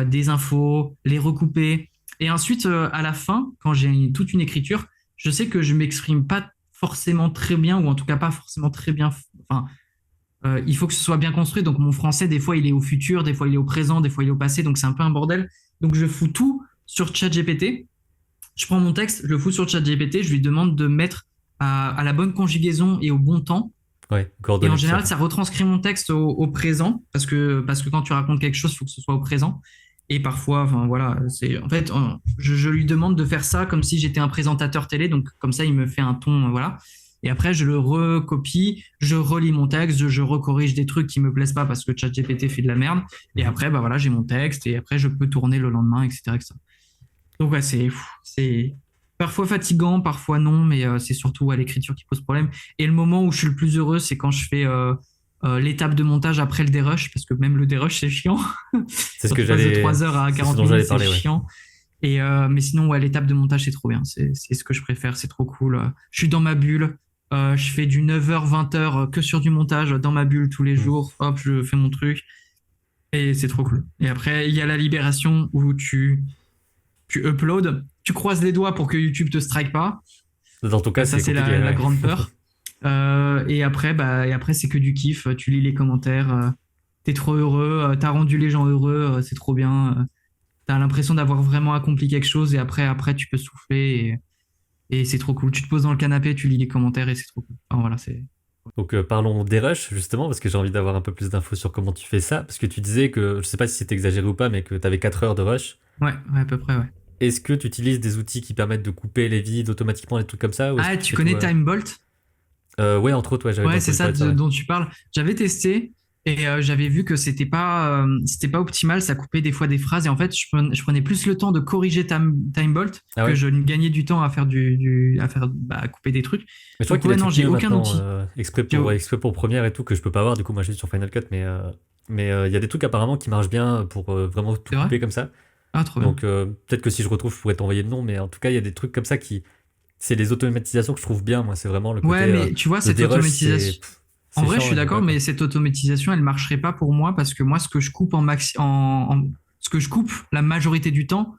des infos, les recouper. Et ensuite, à la fin, quand j'ai toute une écriture, je sais que je m'exprime pas forcément très bien, ou en tout cas pas forcément très bien. Enfin, il faut que ce soit bien construit. Donc mon français, des fois, il est au futur, des fois, il est au présent, des fois, il est au passé. Donc c'est un peu un bordel. Donc je fous tout sur ChatGPT. Je prends mon texte, je le fous sur ChatGPT, je lui demande de mettre à la bonne conjugaison et au bon temps.
Ouais,
Et en
coordonnées, tout ça,
général,
quoi.
ça retranscrit mon texte au présent, parce que quand tu racontes quelque chose, il faut que ce soit au présent. Et parfois, enfin voilà, en fait, je lui demande de faire ça comme si j'étais un présentateur télé, donc comme ça, il me fait un ton, voilà. Et après, je le recopie, je relis mon texte, je recorrige des trucs qui me plaisent pas parce que ChatGPT fait de la merde. Et
Mhm.
après, bah voilà, j'ai mon texte et après, je peux tourner le lendemain, etc., etc. Donc ouais, c'est parfois fatigant, parfois non, mais c'est surtout ouais, l'écriture qui pose problème. Et le moment où je suis le plus heureux, c'est quand je fais l'étape de montage après le dérush, parce que même le dérush, c'est chiant.
C'est ce
Quand
que
tu passes de
j'allais,
3 heures à
c'est ce
40
dont
minutes,
j'allais
c'est
parler, ouais.
chiant. Et, mais sinon, ouais, l'étape de montage, c'est trop bien. C'est ce que je préfère, c'est trop cool. Je suis dans ma bulle. Je fais du 9h, 20h que sur du montage dans ma bulle tous les
Mhm.
jours. Hop, je fais mon truc. Et c'est trop cool. Et après, il y a la libération où tu uploads, tu croises les doigts pour que YouTube te strike pas.
Dans ton cas,
Ça,
c'est
c'est
compliqué,
la
ouais.
grande peur. Et après, c'est que du kiff. Tu lis les commentaires. T'es trop heureux. T'as rendu les gens heureux. C'est trop bien. T'as l'impression d'avoir vraiment accompli quelque chose. Et après, tu peux souffler. Et c'est trop cool. Tu te poses dans le canapé, tu lis les commentaires et c'est trop cool. Enfin, voilà, c'est.
Donc parlons des rushs justement, parce que j'ai envie d'avoir un peu plus d'infos sur comment tu fais ça, parce que tu disais que, je sais pas si c'était exagéré ou pas, mais que tu avais 4 heures de rush.
Ouais, ouais, à peu près, ouais.
Est-ce que tu utilises des outils qui permettent de couper les vides automatiquement, des trucs comme ça, ou est-ce que
Ah,
tu
tu
fais tout
connais Timebolt?
Ouais, entre autres, ouais, j'avais
Ouais,
déjà
c'est
entendu
ça
parler de ça, ouais.
dont tu parles. J'avais testé et j'avais vu que c'était pas optimal. Ça coupait des fois des phrases et en fait, je prenais plus le temps de corriger Timebolt
Ah
que
ouais?
je ne gagnais du temps à faire à faire, bah, à couper des trucs.
Mais je crois
Donc
qu'il y a
ouais,
des
non,
trucs
j'ai
mieux
aucun
maintenant,
outil. J'ai-
exprès pour Premiere et tout, que je peux pas avoir, du coup moi je suis sur Final Cut, mais il y a des trucs apparemment qui marchent bien pour vraiment tout
C'est vrai?
couper comme ça.
Ah, trop bien.
Donc peut-être que si je retrouve, je pourrais t'envoyer le nom, mais en tout cas il y a des trucs comme ça qui... C'est les automatisations que je trouve bien, moi, c'est vraiment le
Ouais,
côté...
mais tu vois,
le
cette
dérush,
automatisation. En
c'est
vrai, je
chiant
suis
et
d'accord,
voilà quoi.
mais cette automatisation, elle marcherait pas pour moi parce que moi, ce que je coupe ce que je coupe la majorité du temps,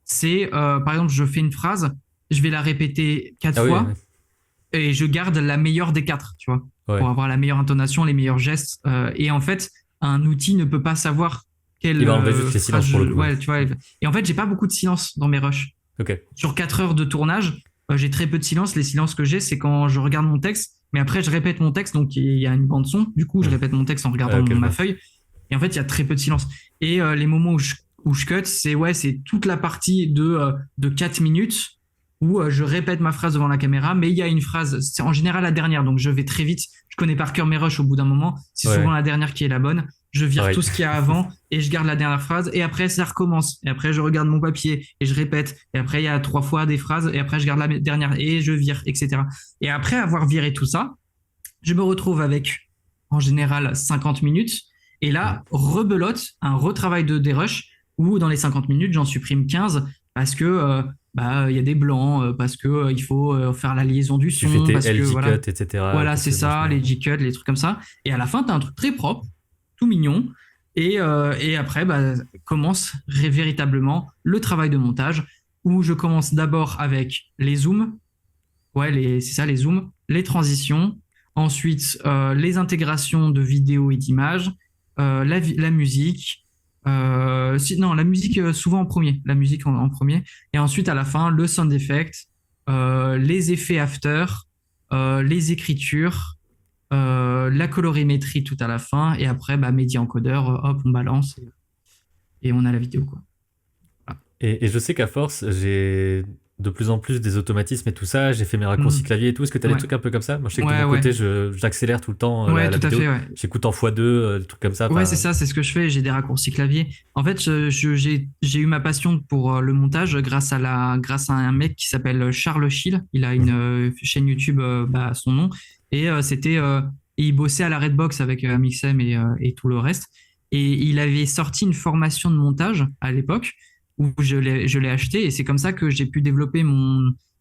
c'est, par exemple, je fais une phrase, je vais la répéter quatre
Ah oui,
fois
ouais.
et je garde la meilleure des quatre, tu vois, pour
Ouais.
avoir la meilleure intonation, les meilleurs gestes. Et en fait, un outil ne peut pas savoir quelle
Il va enlever juste les
phrase
silences pour le coup, ouais.
ouais, tu vois. Et en fait, j'ai pas beaucoup de silence dans mes rushs.
Ok.
Sur 4 heures de tournage, j'ai très peu de silence. Les silences que j'ai, c'est quand je regarde mon texte, mais après, je répète mon texte, donc il y a une bande son. Du coup, je
Hmm.
répète mon texte en
Ouais,
regardant
ok, je
ma
vois.
feuille. Et en fait, il y a très peu de silence. Et les moments où je cut, c'est ouais, c'est toute la partie de 4 minutes où je répète ma phrase devant la caméra, mais il y a une phrase, c'est en général la dernière, donc je vais très vite. Je connais par cœur mes rushs au bout d'un moment. C'est
Ouais,
souvent
ouais.
la dernière qui est la bonne. Je vire
Pareil.
tout ce qu'il y a avant et je garde la dernière phrase et après ça recommence. Et après je regarde mon papier et je répète. Et après il y a 3 fois des phrases et après je garde la dernière et je vire, etc. Et après avoir viré tout ça, je me retrouve avec en général 50 minutes et
Hmm.
là rebelote un retravail de dérush où dans les 50 minutes j'en supprime 15 parce que bah il y a des blancs, parce que il faut faire la liaison du
Tu fais
son,
tes
parce que
LG cut,
voilà,
etc.
voilà
pour
c'est
que ça marche
ça,
bien.
les G-cuts, les trucs comme ça. Et à la fin, tu as un truc très propre, tout mignon. Et après, bah, commence véritablement le travail de montage où je commence d'abord avec les zooms, ouais, c'est ça, les zooms, les transitions, ensuite les intégrations de vidéos et d'images, la musique. Non, la musique souvent en premier, la musique en premier, et ensuite à la fin le sound effect, les effets after, les écritures, la colorimétrie tout à la fin, et après, média encodeur, hop, on balance et on a la vidéo, quoi. Voilà.
Et je sais qu'à force, j'ai de plus en plus des automatismes et tout ça. J'ai fait mes raccourcis
Mhm.
clavier et tout. Est-ce que tu as des
Ouais,
trucs un peu comme ça? Moi, je sais que de
ouais,
mon
ouais.
côté, j'accélère tout le temps
Ouais,
la
tout à
vidéo.
fait, ouais.
J'écoute en x2, des trucs comme ça.
Ouais, c'est
Enfin,
ça, c'est ce que je fais. J'ai des raccourcis clavier. En fait, j'ai eu ma passion pour le montage grâce à un mec qui s'appelle Charles Schill. Il a une
mhm.
chaîne YouTube, à son nom. Et il bossait à la Redbox avec Amixem et tout le reste. Et il avait sorti une formation de montage à l'époque où je l'ai acheté. Et c'est comme ça que j'ai pu développer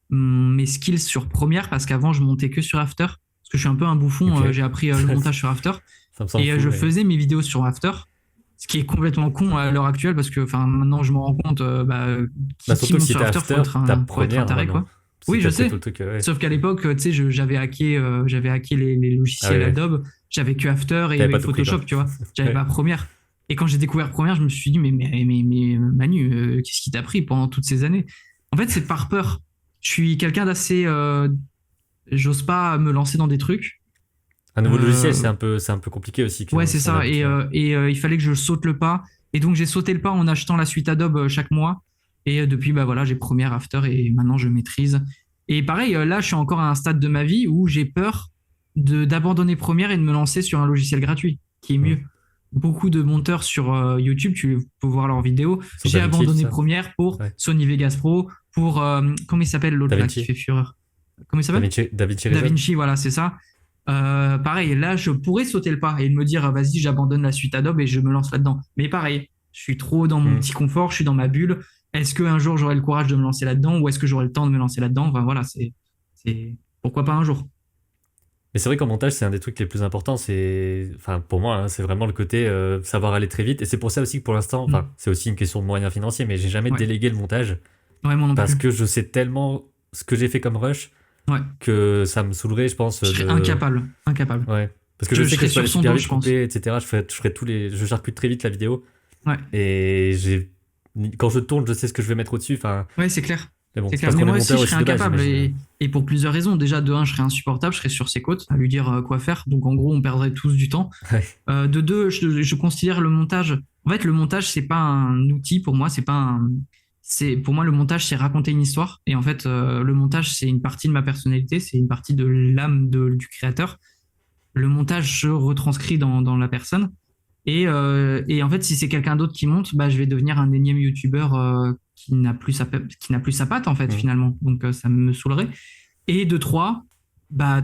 mes skills sur Premiere parce qu'avant, je montais que sur After. Parce que je suis un peu un bouffon.
Ok.
J'ai appris le montage sur After.
Ça me semble
Et
fou,
je
mais.
faisais mes vidéos sur After, ce qui est complètement con à l'heure actuelle parce que maintenant je me rends compte,
Bah,
qui
surtout que
monte
si
sur
t'es
After,
after, ta
faut être un
première
taré,
maintenant.
quoi.
Si
Oui,
t'as
je
fait tout
sais.
le truc, ouais.
Sauf qu'à l'époque, tu sais, j'avais hacké les
Ah ouais,
logiciels
ouais.
Adobe, j'avais que After
T'avais
et
pas tout pris, quoi.
Photoshop, tu vois. J'avais
Ouais.
pas Premiere. Et quand j'ai découvert Premiere, je me suis dit, mais Manu, qu'est-ce qui t'a pris pendant toutes ces années? En fait, c'est par peur. Je suis quelqu'un d'assez. J'ose pas me lancer dans des trucs.
Un nouveau logiciel,
Euh,
c'est un peu compliqué aussi
Ouais,
quand,
c'est
si on
ça.
habite.
Il fallait que je saute le pas. Et donc, j'ai sauté le pas en achetant la suite Adobe chaque mois. Et depuis, voilà, j'ai Premiere, After et maintenant, je maîtrise. Et pareil, là, je suis encore à un stade de ma vie où j'ai peur d'abandonner Premiere et de me lancer sur un logiciel gratuit, qui est
Hmm.
mieux. Beaucoup de monteurs sur YouTube, tu peux voir leurs vidéos.
Sur
J'ai
DaVinci, tout
abandonné
ça.
Premiere pour
Ouais.
Sony Vegas Pro, pour, comment il s'appelle l'autre là qui
DaVinci.
fait fureur? Comment il s'appelle?
DaVinci
Da
Resolve.
Vinci, voilà, c'est ça. Pareil, là, je pourrais sauter le pas et me dire, vas-y, j'abandonne la suite Adobe et je me lance là-dedans. Mais pareil, je suis trop dans mon
Hmm.
petit confort, je suis dans ma bulle. Est-ce qu'un jour j'aurai le courage de me lancer là-dedans ou est-ce que j'aurai le temps de me lancer là-dedans? Enfin, voilà, pourquoi pas un jour.
Mais c'est vrai qu'en montage, c'est un des trucs les plus importants. Enfin, pour moi, hein, c'est vraiment le côté savoir aller très vite. Et c'est pour ça aussi que pour l'instant, enfin,
Mm.
c'est aussi une question de moyens financiers, mais j'ai jamais
Ouais.
délégué le montage
Ouais, moi non
parce
plus.
que je sais tellement ce que j'ai fait comme rush
Ouais.
que ça me saoulerait, je pense,
Je serais
de.
incapable. Incapable.
Ouais. Parce que je
Je
sais que
serais
je peux aller
sur son
super
dos,
vite
je pense.
couper, etc. Je ferai je charcute très vite la vidéo.
Ouais.
Et quand je tourne, je sais ce que je vais mettre au-dessus. Enfin,
Ouais, c'est clair.
mais bon,
C'est
c'est
clair.
parce
Mais
qu'on est
moi aussi,
monteur
je serais
aussi de base,
incapable
j'imagine.
et pour plusieurs raisons. Déjà, de un, je serais insupportable, je serais sur ses côtes à lui dire quoi faire. Donc, en gros, on perdrait tous du temps.
Ouais.
De deux, je considère le montage. En fait, le montage, c'est pas un outil pour moi. C'est pas un. Pour moi, le montage, c'est raconter une histoire. Et en fait, le montage, c'est une partie de ma personnalité. C'est une partie de l'âme du créateur. Le montage se retranscrit dans la personne. Et en fait, si c'est quelqu'un d'autre qui monte, je vais devenir un énième youtubeur qui n'a plus sa patte, en fait,
Mm.
finalement. Donc, ça me saoulerait. Et de trois,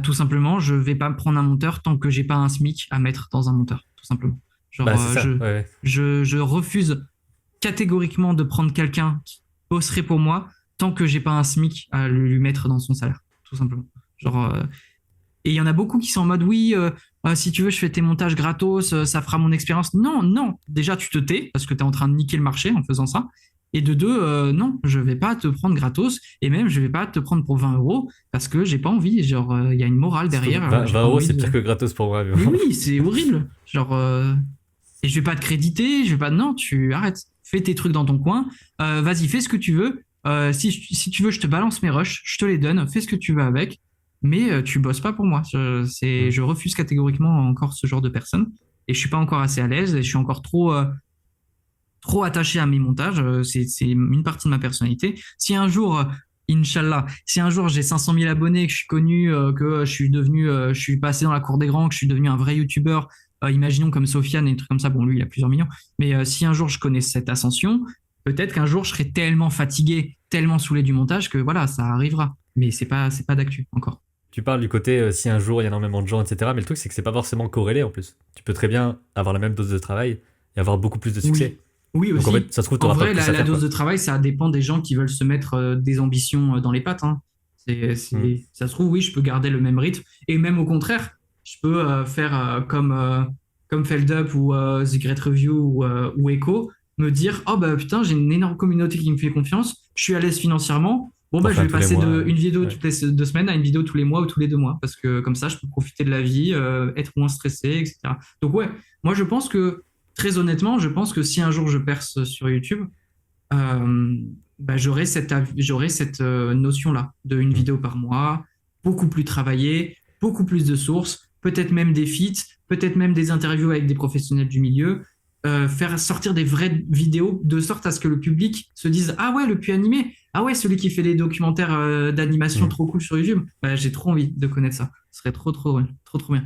tout simplement, je vais pas me prendre un monteur tant que j'ai pas un SMIC à mettre dans un monteur, tout simplement. Genre,
Bah, c'est ça. Ouais, ouais.
je refuse catégoriquement de prendre quelqu'un qui bosserait pour moi tant que j'ai pas un SMIC à lui mettre dans son salaire, tout simplement. Genre, et il y en a beaucoup qui sont en mode oui, si tu veux, je fais tes montages gratos, ça fera mon expérience. Non, non, déjà tu te tais parce que tu es en train de niquer le marché en faisant ça. Et de deux, non, je vais pas te prendre gratos et même je vais pas te prendre pour 20 euros parce que j'ai pas envie. Genre, il y a une morale
Surtout
derrière,
20,
j'ai
20
pas
euros,
envie
c'est
de.
pire que gratos pour moi. Mais
Mais
bon.
oui, c'est horrible. Genre, et je vais pas te créditer, je vais pas. Non, tu arrêtes. Fais tes trucs dans ton coin. Vas-y, fais ce que tu veux. Si tu veux, je te balance mes rushs, je te les donne, fais ce que tu veux avec, mais tu bosses pas pour moi.
Mm.
Je refuse catégoriquement encore ce genre de personne, et je suis pas encore assez à l'aise, et je suis encore trop attaché à mes montages. C'est une partie de ma personnalité. Si un jour, Inch'Allah, si un jour j'ai 500 000 abonnés, que je suis connu, que je suis passé dans la cour des grands, que je suis devenu un vrai youtubeur, imaginons comme Sofiane et des trucs comme ça, bon, lui, il a plusieurs millions, mais si un jour je connais cette ascension, peut-être qu'un jour je serai tellement fatigué, tellement saoulé du montage que voilà, ça arrivera. Mais c'est pas d'actu encore.
Tu parles du côté si un jour il y a énormément de gens, etc. Mais le truc, c'est que c'est pas forcément corrélé en plus. Tu peux très bien avoir la même dose de travail et avoir beaucoup plus de succès.
Oui, oui
Donc en
aussi.
fait, ça se trouve,
En
t'auras pas
vrai,
plus à
la
faire,
dose
quoi.
de travail, ça dépend des gens qui veulent se mettre des ambitions dans les pattes, hein.
Mm.
Ça se trouve, oui, je peux garder le même rythme. Et même au contraire, je peux faire comme Feldup ou The Great Review ou Echo, me dire, oh bah putain, j'ai une énorme communauté qui me fait confiance, je suis à l'aise financièrement. Bon,
T'en
bah,
fais
je
un
vais
tous les
passer
mois.
de une vidéo
Ouais.
toutes les 2 semaines à une vidéo tous les mois ou tous les 2 mois, parce que comme ça, je peux profiter de la vie, être moins stressé, etc. Donc, ouais, moi, je pense que, très honnêtement, je pense que si un jour je perce sur YouTube, euh, j'aurai cette notion-là de une
Mm.
vidéo par mois, beaucoup plus travaillée, beaucoup plus de sources, peut-être même des feats, peut-être même des interviews avec des professionnels du milieu, faire sortir des vraies vidéos de sorte à ce que le public se dise ah ouais, le puits animé, ah ouais, celui qui fait des documentaires d'animation
Mm.
trop cool sur YouTube. Bah, j'ai trop envie de connaître ça. Ce serait trop trop drôle, trop trop bien.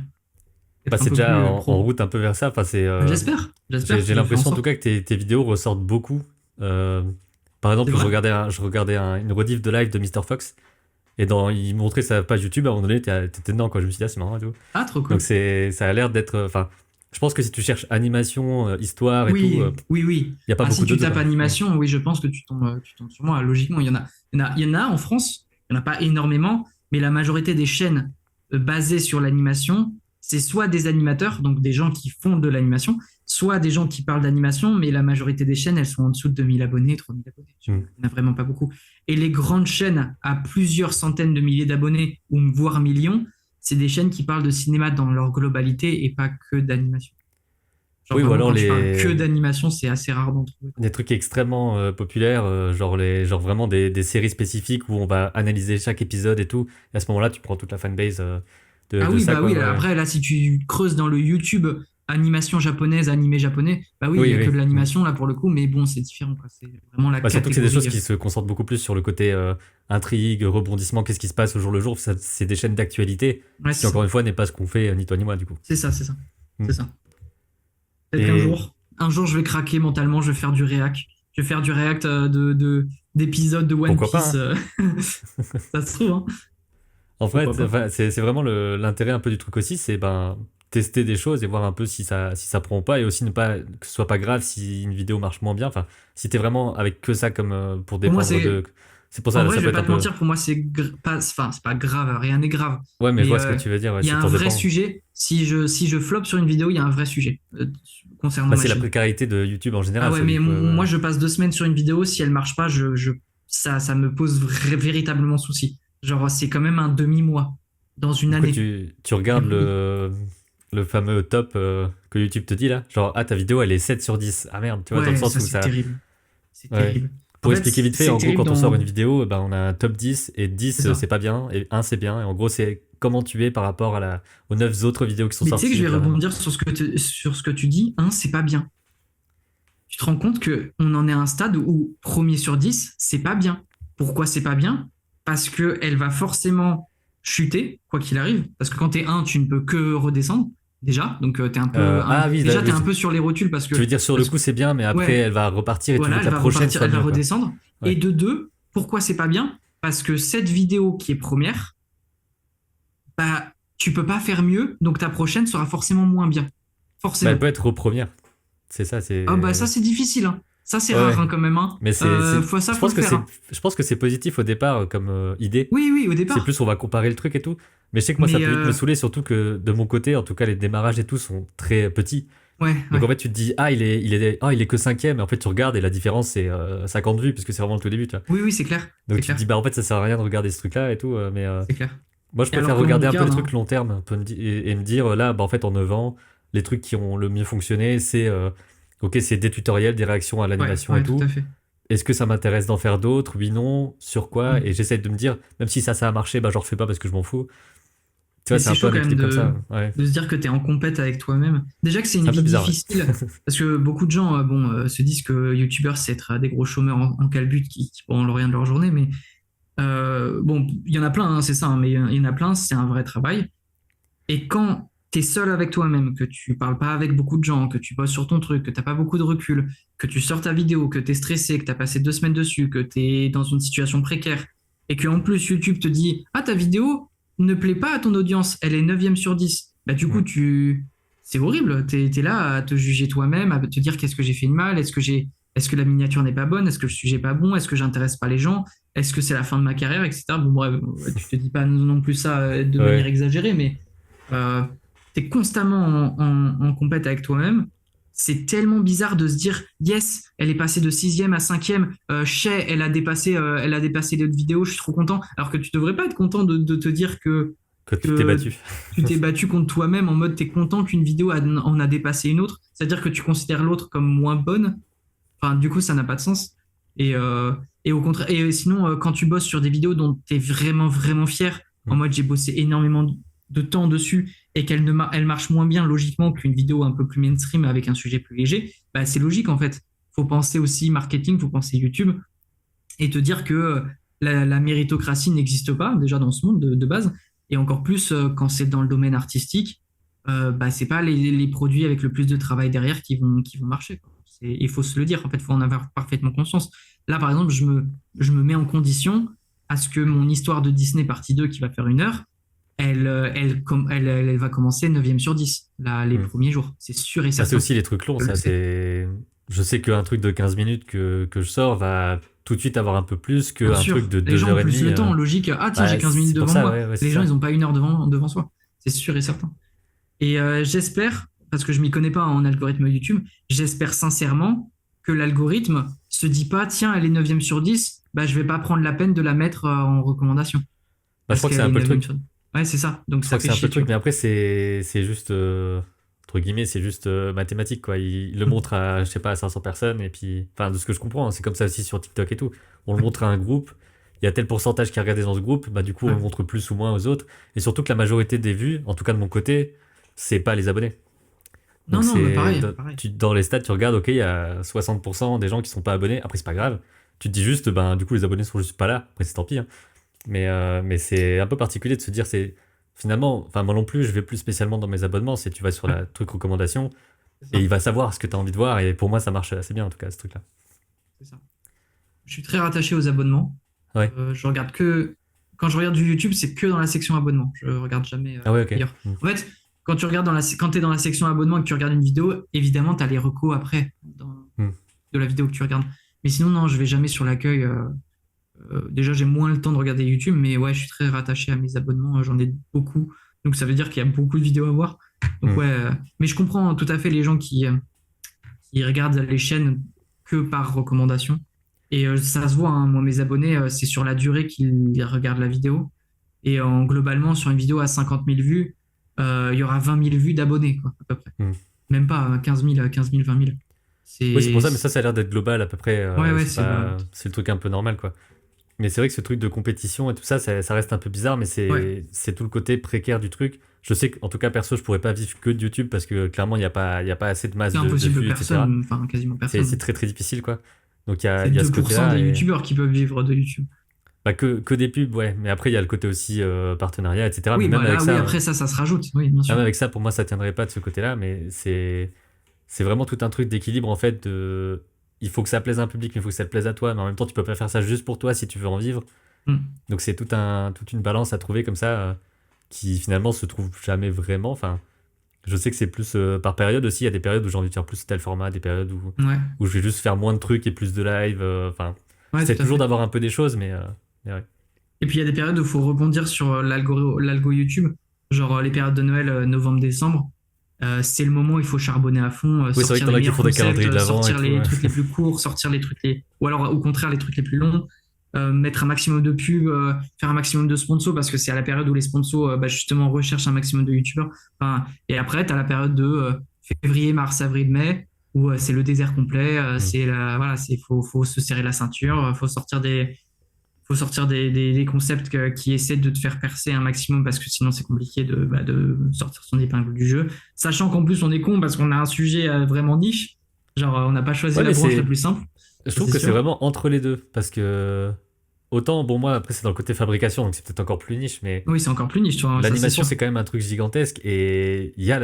Bah,
Être un
c'est
peu
déjà
plus
en
pro.
route un peu vers ça. Enfin,
Bah, j'espère,
j'ai
je ferai en
l'impression en tout
sorte.
cas que tes vidéos ressortent beaucoup. Euh, Par
C'est
exemple,
vrai?
je regardais une rediff de live de Mister Fox et il montrait sa page YouTube. À un moment donné, t'étais dedans, quoi. Je me suis dit, ah, c'est marrant et tout.
Ah, trop
Donc
cool.
ça a l'air d'être. Enfin, je pense que si tu cherches animation, histoire et tout,
Oui, oui, oui.
il y a pas
Ah, si
beaucoup
tu
d'autres.
tapes animation, oui, je pense que tu tombes sur moi. Logiquement, il y en a en France, il n'y en a pas énormément, mais la majorité des chaînes basées sur l'animation, c'est soit des animateurs, donc des gens qui font de l'animation, soit des gens qui parlent d'animation, mais la majorité des chaînes, elles sont en dessous de 2000 abonnés, 3000 abonnés.
Hmm.
Il n'y en a vraiment pas beaucoup. Et les grandes chaînes à plusieurs centaines de milliers d'abonnés, ou voire millions, c'est des chaînes qui parlent de cinéma dans leur globalité et pas que d'animation. Genre
Oui, ou
vraiment,
alors
quand tu parles que d'animation, c'est assez rare d'en trouver.
des trucs extrêmement populaires, genre vraiment des séries spécifiques où on va analyser chaque épisode et tout. Et à ce moment-là, tu prends toute la fanbase
Ah
de
oui,
ça,
bah
quoi.
oui,
Ouais,
là,
ouais.
après, là, si tu creuses dans le YouTube animation japonaise, animé japonais, bah oui, il y
Oui,
a que
oui.
de
Hmm.
l'animation là pour le coup, mais bon, c'est différent, quoi. C'est vraiment la
Bah, surtout que c'est des choses
catégorie.
qui se concentrent beaucoup plus sur le côté intrigue, rebondissement, qu'est-ce qui se passe au jour le jour. C'est des chaînes d'actualité,
Ouais,
ce qui
c'est ça.
encore une fois n'est pas ce qu'on fait ni toi ni moi du coup.
C'est ça, c'est ça.
Hmm.
C'est ça. Peut-être qu'un
Et
jour, je vais craquer mentalement, je vais faire du React. Je vais faire du React d'épisodes de One
pourquoi pas,
Piece.
hein.
Ça se trouve, hein.
En
Pourquoi
fait,
pas.
enfin, c'est vraiment l'intérêt un peu du truc aussi, c'est ben tester des choses et voir un peu si ça prend ou pas, et aussi ne pas que ce soit pas grave si une vidéo marche moins bien. Enfin, si t'es vraiment avec que ça comme pour
Pour moi,
dépendre de, c'est pour
en
ça
vrai,
ça
je
peut
vais
être
pas
un
te
peu.
mentir, pour moi, enfin, c'est pas grave, rien n'est grave.
Ouais, mais je
Mais
vois ce que tu veux dire. Ouais,
il y a
c'est
un
pour
vrai
dépendre.
sujet. Si je floppe sur une vidéo, il y a un vrai sujet concernant
Bah,
ma
c'est la
chaîne.
précarité de YouTube en
Ah
général,
ouais,
ça du
mais
coup. Ouais.
moi, je passe 2 semaines sur une vidéo. Si elle marche pas, ça me pose véritablement souci. Genre, c'est quand même un demi-mois dans une
Du coup,
année.
tu
Du
regardes
coup, oui,
le fameux top que YouTube te dit là, genre ah ta vidéo elle est 7/10. Ah merde, tu vois, dans le
ouais,
sens
ça,
où
c'est
ça.
terrible. C'est
Ouais.
terrible. En
Pour
fait,
expliquer vite fait,
c'est
en gros,
terrible
quand on sort une
dans.
vidéo, ben, on a un top 10 et
C'est
10
ça.
c'est pas bien et 1 c'est bien. Et en gros, c'est comment tu es par rapport aux 9 autres vidéos qui sont
Mais tu sais que
sorties
je
au
vais
pire même.
rebondir sur ce que tu dis. Hein, c'est pas bien. Tu te rends compte qu'on en est à un stade où premier sur 10, c'est pas bien. Pourquoi c'est pas bien? Parce qu'elle va forcément chuter, quoi qu'il arrive. Parce que quand t'es 1, tu ne peux que redescendre, déjà. Donc
Ah oui,
déjà, t'es un peu sur les rotules parce
tu veux
que,
dire sur le coup c'est bien, mais après
ouais,
elle va repartir et tu veux
voilà,
que
elle
la
va
prochaine
repartir,
soit
elle va
mieux, quoi.
redescendre. Et
Ouais.
de deux, pourquoi c'est pas bien? Parce que cette vidéo qui est première, bah, tu peux pas faire mieux, donc ta prochaine sera forcément moins bien.
Bah, elle
Forcément.
peut être première. C'est ça,
Ah bah ça
c'est.
c'est difficile, hein. Ça c'est
Ouais,
rare
ouais.
hein, quand même. Hein.
Mais
Ça
je
faut
pense
le
que
faire. Hein.
je pense que c'est positif au départ comme idée.
Oui, oui, au
C'est
départ.
plus on va comparer le truc et tout. Mais je sais que moi ça
Mais
peut vite me saouler, surtout que de mon côté, en tout cas les démarrages et tout sont très petits.
ouais,
Donc
ouais.
en fait tu te dis il est que cinquième, et en fait tu regardes et la différence c'est 50 vues puisque c'est vraiment le tout début, tu vois.
Oui, oui, c'est clair.
Donc
C'est
tu te dis
clair.
bah en fait ça sert à rien de regarder ce truc là et tout, mais
C'est clair.
moi je
Et alors
préfère
comment on
regarder un peu les
regarde,
trucs
hein.
long terme un peu et me dire là bah en fait en 9 ans les trucs qui ont le mieux fonctionné c'est ok c'est des tutoriels, des réactions à
Ouais,
l'animation et
ouais, tout
tout.
à fait.
Est-ce que ça m'intéresse d'en faire d'autres? Oui, non. Sur quoi? Et
Mm.
j'essaie de me dire, même si ça a marché, bah j'en refais pas parce que je m'en fous. Tu vois,
Mais
c'est
c'est
un peu
chaud
un
quand même
équilibre comme ça. Ouais.
de se dire que tu es en compète avec toi-même. Déjà que c'est
C'est
une
un peu
vie
bizarre,
difficile,
ouais.
parce que beaucoup de gens se disent que youtubeurs, c'est être des gros chômeurs en calbut qui prennent rien de leur journée. Mais bon, il y en a plein, hein, c'est ça, hein, mais il y en a plein, c'est un vrai travail. Et quand tu es seul avec toi-même, que tu parles pas avec beaucoup de gens, que tu bosses sur ton truc, que t'as pas beaucoup de recul, que tu sors ta vidéo, que tu es stressé, que tu as passé 2 semaines dessus, que tu es dans une situation précaire, et que en plus YouTube te dit ah, ta vidéo ne plaît pas à ton audience, elle est 9e sur 10. Bah, du coup,
Mm.
c'est horrible. Tu es là à te juger toi-même, à te dire qu'est-ce que j'ai fait de mal, est-ce que la miniature n'est pas bonne, est-ce que le sujet n'est pas bon, est-ce que j'intéresse pas les gens, est-ce que c'est la fin de ma carrière, etc. Bon, bref, tu te dis pas non plus ça de manière
Ouais.
exagérée, mais tu es constamment en compète avec toi-même. C'est tellement bizarre de se dire yes, elle est passée de 6e à 5e. Shay, elle a dépassé les autres vidéos, je suis trop content. Alors que tu devrais pas être content de te dire
Que tu t'es
que
battu.
tu t'es battu contre toi-même en mode t'es content qu'une vidéo en a dépassé une autre. C'est-à-dire que tu considères l'autre comme moins bonne. Enfin, du coup, ça n'a pas de sens. Et, euh, et au contraire, et sinon, quand tu bosses sur des vidéos dont tu es vraiment, vraiment fier, en
Mm.
mode j'ai bossé énormément de temps dessus et elle marche moins bien logiquement qu'une vidéo un peu plus mainstream avec un sujet plus léger, bah, c'est logique en fait. Faut penser aussi marketing, faut penser YouTube et te dire que la méritocratie n'existe pas déjà dans ce monde de base, et encore plus quand c'est dans le domaine artistique, bah, c'est pas les produits avec le plus de travail derrière qui vont marcher, quoi. Il faut se le dire, en fait, il faut en avoir parfaitement conscience. Là, par exemple, je me mets en condition à ce que mon histoire de Disney partie 2 qui va faire 1 heure, elle va commencer 9e sur 10 là, les
Hmm.
premiers jours. C'est sûr et
Bah, c'est
certain.
aussi les trucs longs,
Je le
ça.
sais.
Je sais qu'un truc de 15 minutes que je sors va tout de suite avoir un peu plus
Bien
qu'un truc
sûr,
de
les gens
deux
ont
heures et
plus
demie.
le temps. Logique, ah tiens, j'ai
Bah,
15 minutes
c'est pour
devant
ça,
moi.
ouais, c'est
Les gens, ils
ça.
n'ont pas 1 heure devant soi. C'est sûr et certain. Et j'espère, parce que je m'y connais pas en algorithme YouTube, j'espère sincèrement que l'algorithme se dit pas, tiens, elle est 9e sur 10, bah, je vais pas prendre la peine de la mettre en recommandation.
Bah, je
Parce
crois que c'est
qu'elle
un
est
peu le
9e
truc.
sur 10. Ouais, c'est ça. Donc
Je
ça
crois que
fait
c'est un peu
chier,
le
tu
truc,
vois.
mais après, c'est juste, entre guillemets, c'est juste mathématique, quoi. Il le montre à, je sais pas, à 500 personnes, et puis, enfin, de ce que je comprends, hein, c'est comme ça aussi sur TikTok et tout. On le montre à un groupe, il y a tel pourcentage qui est regardé dans ce groupe, bah, du coup, on
Ouais.
le montre plus ou moins aux autres, et surtout que la majorité des vues, en tout cas de mon côté, c'est pas les abonnés.
Non,
Donc,
non, mais pareil, pareil.
dans les stats, tu regardes, ok, il y a 60% des gens qui sont pas abonnés, après, c'est pas grave. Tu te dis juste, ben, du coup, les abonnés sont juste pas là, après, c'est tant pis, hein. Mais c'est un peu particulier de se dire, c'est finalement, enfin moi non plus, je vais plus spécialement dans mes abonnements, c'est tu vas sur
Ouais,
la truc recommandation
c'est
et
ça.
il va savoir ce que tu as envie de voir et pour moi ça marche assez bien en tout cas ce truc-là.
C'est ça. Je suis très rattaché aux abonnements.
Ouais.
Je regarde que. Quand je regarde du YouTube, c'est que dans la section abonnement. Je regarde jamais
Ah ouais, ok.
ailleurs.
Hmm.
En fait, quand tu es dans la section abonnement et que tu regardes une vidéo, évidemment, tu as les recos après
Hmm.
de la vidéo que tu regardes. Mais sinon, non, je vais jamais sur l'accueil. Déjà, j'ai moins le temps de regarder YouTube, mais ouais, je suis très rattaché à mes abonnements. J'en ai beaucoup. Donc, ça veut dire qu'il y a beaucoup de vidéos à voir. Donc,
Hmm.
ouais. Mais je comprends tout à fait les gens qui regardent les chaînes que par recommandation. Et ça se voit, hein, moi, mes abonnés, c'est sur la durée qu'ils regardent la vidéo. Et globalement, sur une vidéo à 50 000 vues, il y aura 20 000 vues d'abonnés, quoi, à peu près.
Hmm.
Même pas 15 000, 15 000, 20 000.
Oui, c'est
C'est...
pour ça, mais ça a l'air d'être global à peu près.
Ouais, ouais,
C'est pas, c'est le truc un peu normal quoi. Mais c'est vrai que ce truc de compétition et tout ça, ça reste un peu bizarre, mais
ouais,
c'est tout le côté précaire du truc. Je sais qu'en tout cas, perso, je pourrais pas vivre que de YouTube parce que clairement, il y a pas assez de masse
c'est
de
impossible.
vues, etc.
Personne, enfin, quasiment
C'est
personne.
très très difficile, quoi. Donc
C'est
il y a ce
2%
côté-là.
des
Et...
youtubeurs qui peuvent vivre de YouTube.
Bah, que des pubs, ouais. Mais après, il y a le côté aussi partenariat, etc. Mais
Oui,
même
bah
avec
là, oui,
ça,
après ça se rajoute. Oui, bien sûr.
même avec ça, pour moi, ça tiendrait pas de ce côté-là. Mais c'est vraiment tout un truc d'équilibre, en fait. Il faut que ça plaise à un public, mais il faut que ça te plaise à toi. Mais en même temps, tu peux pas faire ça juste pour toi si tu veux en vivre.
Mm.
Donc c'est toute une balance à trouver comme ça, qui finalement se trouve jamais vraiment. Enfin, je sais que c'est plus par période aussi. Il y a des périodes où j'ai envie de faire plus tel format, des périodes
Ouais,
où je vais juste faire moins de trucs et plus de live. Enfin,
ouais,
j'essaie
tout à
toujours
fait.
d'avoir un peu des choses, mais ouais.
Et puis il y a des périodes où il faut rebondir sur l'algo YouTube, genre les périodes de Noël, novembre-décembre. C'est le moment où il faut charbonner à fond,
Oui, c'est vrai que
sortir
t'en
les
as qui
meilleurs
font des
concepts,
calendriers de l'avant et
sortir
tout.
les
Ouais.
trucs les plus courts, sortir les trucs les... Ou alors au contraire les trucs les plus longs, mettre un maximum de pubs, faire un maximum de sponsors, parce que c'est à la période où les sponsors bah, justement recherchent un maximum de YouTubeurs. Enfin, et après, tu as la période de février, mars, avril, mai, où c'est le désert complet,
Mm.
voilà, faut se serrer la ceinture, faut sortir des concepts qui essaient de te faire percer un maximum parce que sinon c'est compliqué de sortir son épingle du jeu. Sachant qu'en plus on est con parce qu'on a un sujet vraiment niche. Genre on n'a pas choisi
Ouais,
la
mais
branche la plus simple,
je
ça
trouve
c'est
que c'est
sûr.
vraiment entre les deux. Parce que autant, bon, moi, après, c'est dans le côté fabrication, donc c'est peut-être encore plus niche, mais
Oui, c'est encore plus niche, toi, hein, ça c'est
l'animation,
sûr.
c'est quand même un truc gigantesque et il y a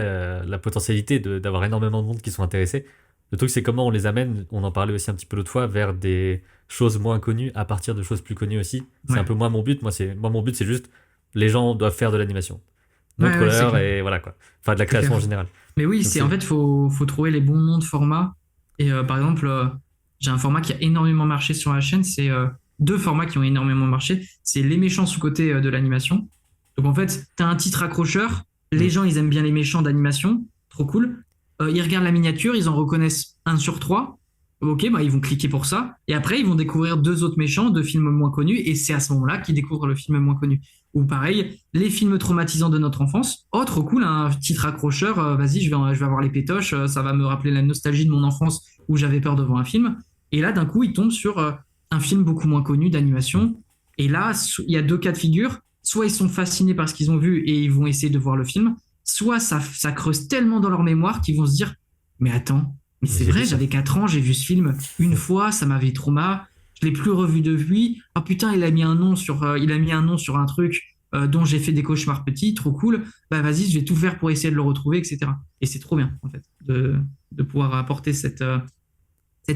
la potentialité d'avoir énormément de monde qui sont intéressés. Le truc, c'est comment on les amène, on en parlait aussi un petit peu l'autre fois, vers des choses moins connues à partir de choses plus connues aussi. C'est un
Ouais,
peu moi mon but. Moi, mon but, c'est juste les gens doivent faire de l'animation.
ouais, ouais, c'est
Montre-leur
clair,
et voilà quoi. Enfin, de la
c'est
création en
clair.
général.
Mais oui,
Donc,
c'est en
c'est.
fait faut trouver les bons noms de formats. Et par exemple, j'ai un format qui a énormément marché sur la chaîne, c'est deux formats qui ont énormément marché. C'est les méchants sous-côté de l'animation. Donc en fait, tu as un titre accrocheur, les
Hmm.
gens ils aiment bien les méchants d'animation, trop cool. Ils regardent la miniature, ils en reconnaissent un sur trois. Ok, bah ils vont cliquer pour ça. Et après, ils vont découvrir deux autres méchants, deux films moins connus, et c'est à ce moment-là qu'ils découvrent le film moins connu. Ou pareil, les films traumatisants de notre enfance. Oh, trop cool, un titre accrocheur. Vas-y, je vais avoir les pétoches. Ça va me rappeler la nostalgie de mon enfance où j'avais peur devant un film. Et là, d'un coup, il tombe sur un film beaucoup moins connu
Hmm.
d'animation. Et là, il y a deux cas de figure. soit ils sont fascinés par ce qu'ils ont vu et ils vont essayer de voir le film, soit ça creuse tellement dans leur mémoire qu'ils vont se dire, mais attends, mais c'est
J'ai vu
vrai,
ça.
j'avais 4 ans, j'ai vu ce film une fois, ça m'avait trauma, je l'ai plus revu depuis. Ah putain, il a mis un nom sur un truc dont j'ai fait des cauchemars petits, trop cool. Bah vas-y, je vais tout faire pour essayer de le retrouver, etc. Et c'est trop bien, en fait, de pouvoir apporter cette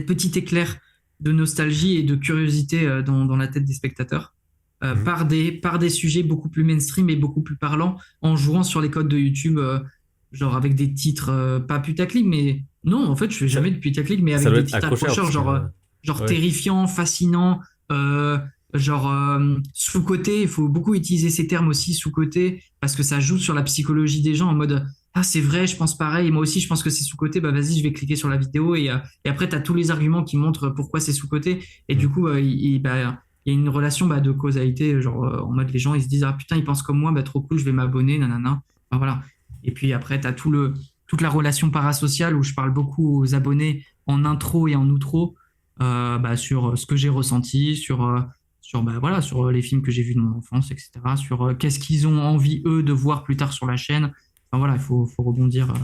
petite éclair de nostalgie et de curiosité dans la tête des spectateurs
Mhm.
par des sujets beaucoup plus mainstream et beaucoup plus parlants en jouant sur les codes de YouTube, genre avec des titres pas putaclic, mais non, en fait, je fais
Ça,
jamais de putaclic, mais
ça
avec
doit
des
être
titres
accrocheur
accrocheurs,
parce que.
genre
Ouais.
terrifiant, fascinant, euh, sous-côté. Il faut beaucoup utiliser ces termes aussi, sous-côté, parce que ça joue sur la psychologie des gens en mode ah, c'est vrai, je pense pareil, moi aussi je pense que c'est sous-côté, bah vas-y, je vais cliquer sur la vidéo et après, tu as tous les arguments qui montrent pourquoi c'est sous-côté. Et
Mhm.
du coup, il y a une relation de causalité, genre en mode les gens ils se disent ah putain, ils pensent comme moi, bah trop cool, je vais m'abonner, nanana. Enfin, voilà. Et puis après, tu as toute la relation parasociale où je parle beaucoup aux abonnés en intro et en outro sur ce que j'ai ressenti, sur les films que j'ai vus de mon enfance, etc. Sur qu'est-ce qu'ils ont envie, eux, de voir plus tard sur la chaîne. Enfin voilà, faut rebondir,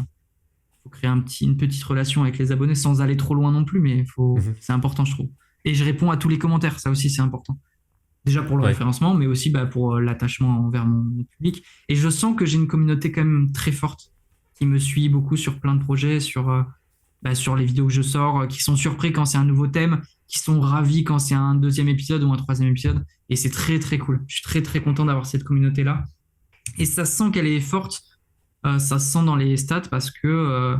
faut créer une petite relation avec les abonnés sans aller trop loin non plus, mais
Mhm.
c'est important, je trouve. Et je réponds à tous les commentaires, ça aussi c'est important. Déjà pour le
Ouais.
référencement, mais aussi pour l'attachement envers mon public. Et je sens que j'ai une communauté quand même très forte qui me suit beaucoup sur plein de projets, sur les vidéos que je sors, qui sont surpris quand c'est un nouveau thème, qui sont ravis quand c'est un deuxième épisode ou un troisième épisode. Et c'est très très cool. Je suis très très content d'avoir cette communauté-là. Et ça sent qu'elle est forte, ça se sent dans les stats parce que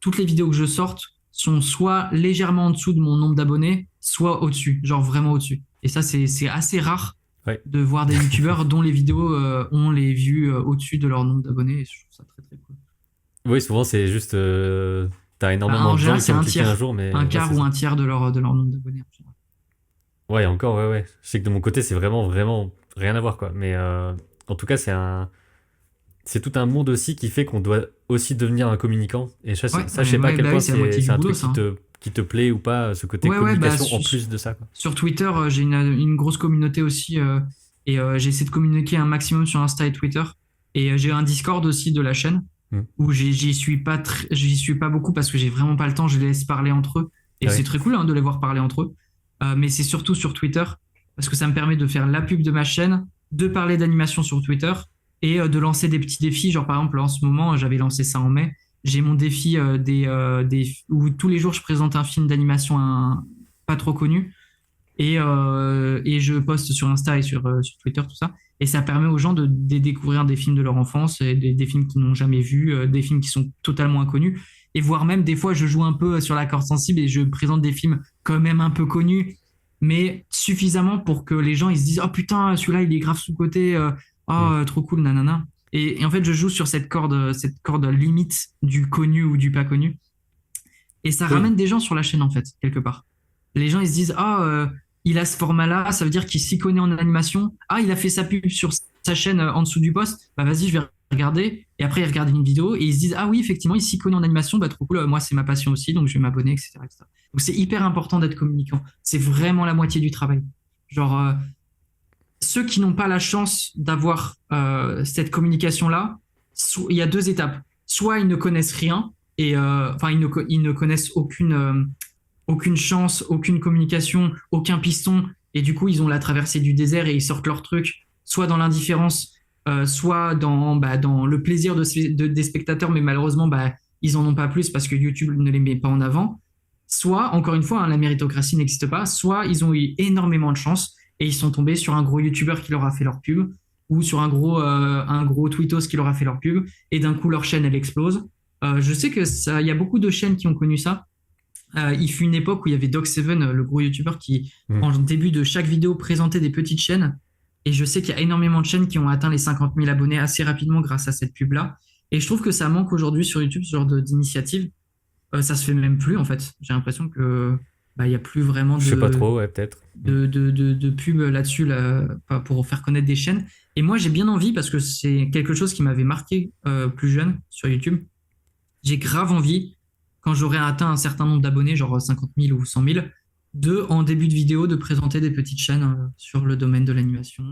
toutes les vidéos que je sorte sont soit légèrement en dessous de mon nombre d'abonnés, soit au-dessus, genre vraiment au-dessus. Et ça, c'est assez rare
Ouais.
de voir des youtubeurs dont les vidéos ont les vues au-dessus de leur nombre d'abonnés. Et je trouve ça très très cool.
Oui, souvent c'est juste. T'as
Bah,
énormément
en
de gens
général,
qui
c'est
ont cliqué un jour,
un
mais ouais, c'est
quart ou
ça.
un tiers de leur nombre d'abonnés. En général.
Ouais, encore, ouais, ouais. Je sais que de mon côté, c'est vraiment, vraiment rien à voir, quoi. Mais en tout cas, c'est tout un monde aussi qui fait qu'on doit aussi devenir un communicant. Et ça, je sais pas à
Ouais,
quel
bah oui,
point
c'est la moitié du
c'est un
boulot,
truc
ça. Hein.
qui te plaît ou pas, ce côté
Ouais,
communication en plus de ça, quoi.
sur Twitter, j'ai une grosse communauté aussi et j'essaie de communiquer un maximum sur Insta et Twitter. Et j'ai un Discord aussi de la chaîne
Hmm.
où j'y suis pas beaucoup parce que j'ai vraiment pas le temps, je les laisse parler entre eux. Et
Ah
c'est
ouais.
très cool hein, de les voir parler entre eux. Mais c'est surtout sur Twitter parce que ça me permet de faire la pub de ma chaîne, de parler d'animation sur Twitter et de lancer des petits défis. Genre par exemple, en ce moment, j'avais lancé ça en mai. J'ai mon défi où tous les jours je présente un film d'animation pas trop connu et je poste sur Insta et sur Twitter, tout ça. Et ça permet aux gens de découvrir des films de leur enfance, et des films qu'ils n'ont jamais vus, des films qui sont totalement inconnus. Et voire même, des fois, je joue un peu sur la corde sensible et je présente des films quand même un peu connus, mais suffisamment pour que les gens ils se disent oh putain, celui-là, il est grave sous-côté,
Hmm.
trop cool, nanana. Et en fait, je joue sur cette corde limite du connu ou du pas connu. Et ça
Oui.
ramène des gens sur la chaîne, en fait, quelque part. Les gens, ils se disent, il a ce format-là, ça veut dire qu'il s'y connaît en animation. Ah, il a fait sa pub sur sa chaîne en dessous du post. Bah, vas-y, je vais regarder. Et après, ils regardent une vidéo et ils se disent, ah oui, effectivement, il s'y connaît en animation. Bah, trop cool. Moi, c'est ma passion aussi, donc je vais m'abonner, etc., etc. Donc, c'est hyper important d'être communicant. C'est vraiment la moitié du travail. Genre, ceux qui n'ont pas la chance d'avoir cette communication-là, il y a deux étapes. Soit ils ne connaissent rien, enfin, ils ne connaissent aucune chance, aucune communication, aucun piston, et du coup, ils ont la traversée du désert et ils sortent leur truc, soit dans l'indifférence, soit dans le plaisir des spectateurs, mais malheureusement, ils en ont pas plus parce que YouTube ne les met pas en avant. Soit, encore une fois, hein, la méritocratie n'existe pas, soit ils ont eu énormément de chance et ils sont tombés sur un gros YouTuber qui leur a fait leur pub, ou sur un gros tweetos qui leur a fait leur pub, et d'un coup, leur chaîne, elle explose. Je sais que il y a beaucoup de chaînes qui ont connu ça. Il fut une époque où il y avait Doc7, le gros YouTuber, qui,
Hmm.
en début de chaque vidéo, présentait des petites chaînes. Et je sais qu'il y a énormément de chaînes qui ont atteint les 50 000 abonnés assez rapidement grâce à cette pub-là. Et je trouve que ça manque aujourd'hui sur YouTube, ce genre d'initiative. Ça se fait même plus, en fait. J'ai l'impression que il y a plus vraiment
Je sais pas trop, ouais, peut-être. Hmm.
de pub là-dessus pour faire connaître des chaînes. Et moi, j'ai bien envie, parce que c'est quelque chose qui m'avait marqué plus jeune sur YouTube. J'ai grave envie, quand j'aurai atteint un certain nombre d'abonnés, genre 50 000 ou 100 000, en début de vidéo, de présenter des petites chaînes sur le domaine de l'animation.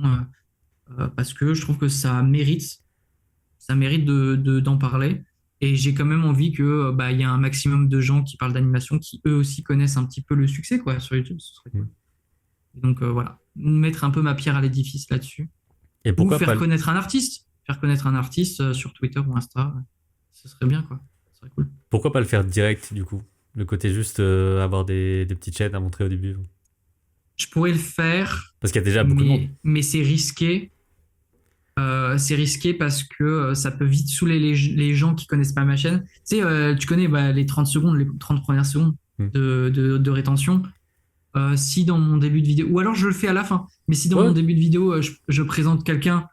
parce que je trouve que ça mérite d'en parler. Et j'ai quand même envie que bah, il y a un maximum de gens qui parlent d'animation qui eux aussi connaissent un petit peu le succès quoi, sur YouTube, ce serait
Mm.
cool. Et donc voilà, mettre un peu ma pierre à l'édifice là-dessus.
Et
Ou
pourquoi pas
faire connaître un artiste. Faire connaître un artiste sur Twitter ou Insta, ce serait bien quoi. Ce serait cool.
pourquoi pas le faire direct du coup? Le côté juste avoir des petites chaînes à montrer au début.
Je pourrais le faire,
Parce qu'il y a déjà beaucoup de monde.
mais c'est risqué. C'est risqué parce que ça peut vite saouler les gens qui connaissent pas ma chaîne. Tu sais, tu connais bah, les 30 secondes, les 30 premières secondes
Mm.
de rétention. Si dans mon début de vidéo, ou alors je le fais à la fin, mais si dans mon
Ouais,
début de vidéo, je présente quelqu'un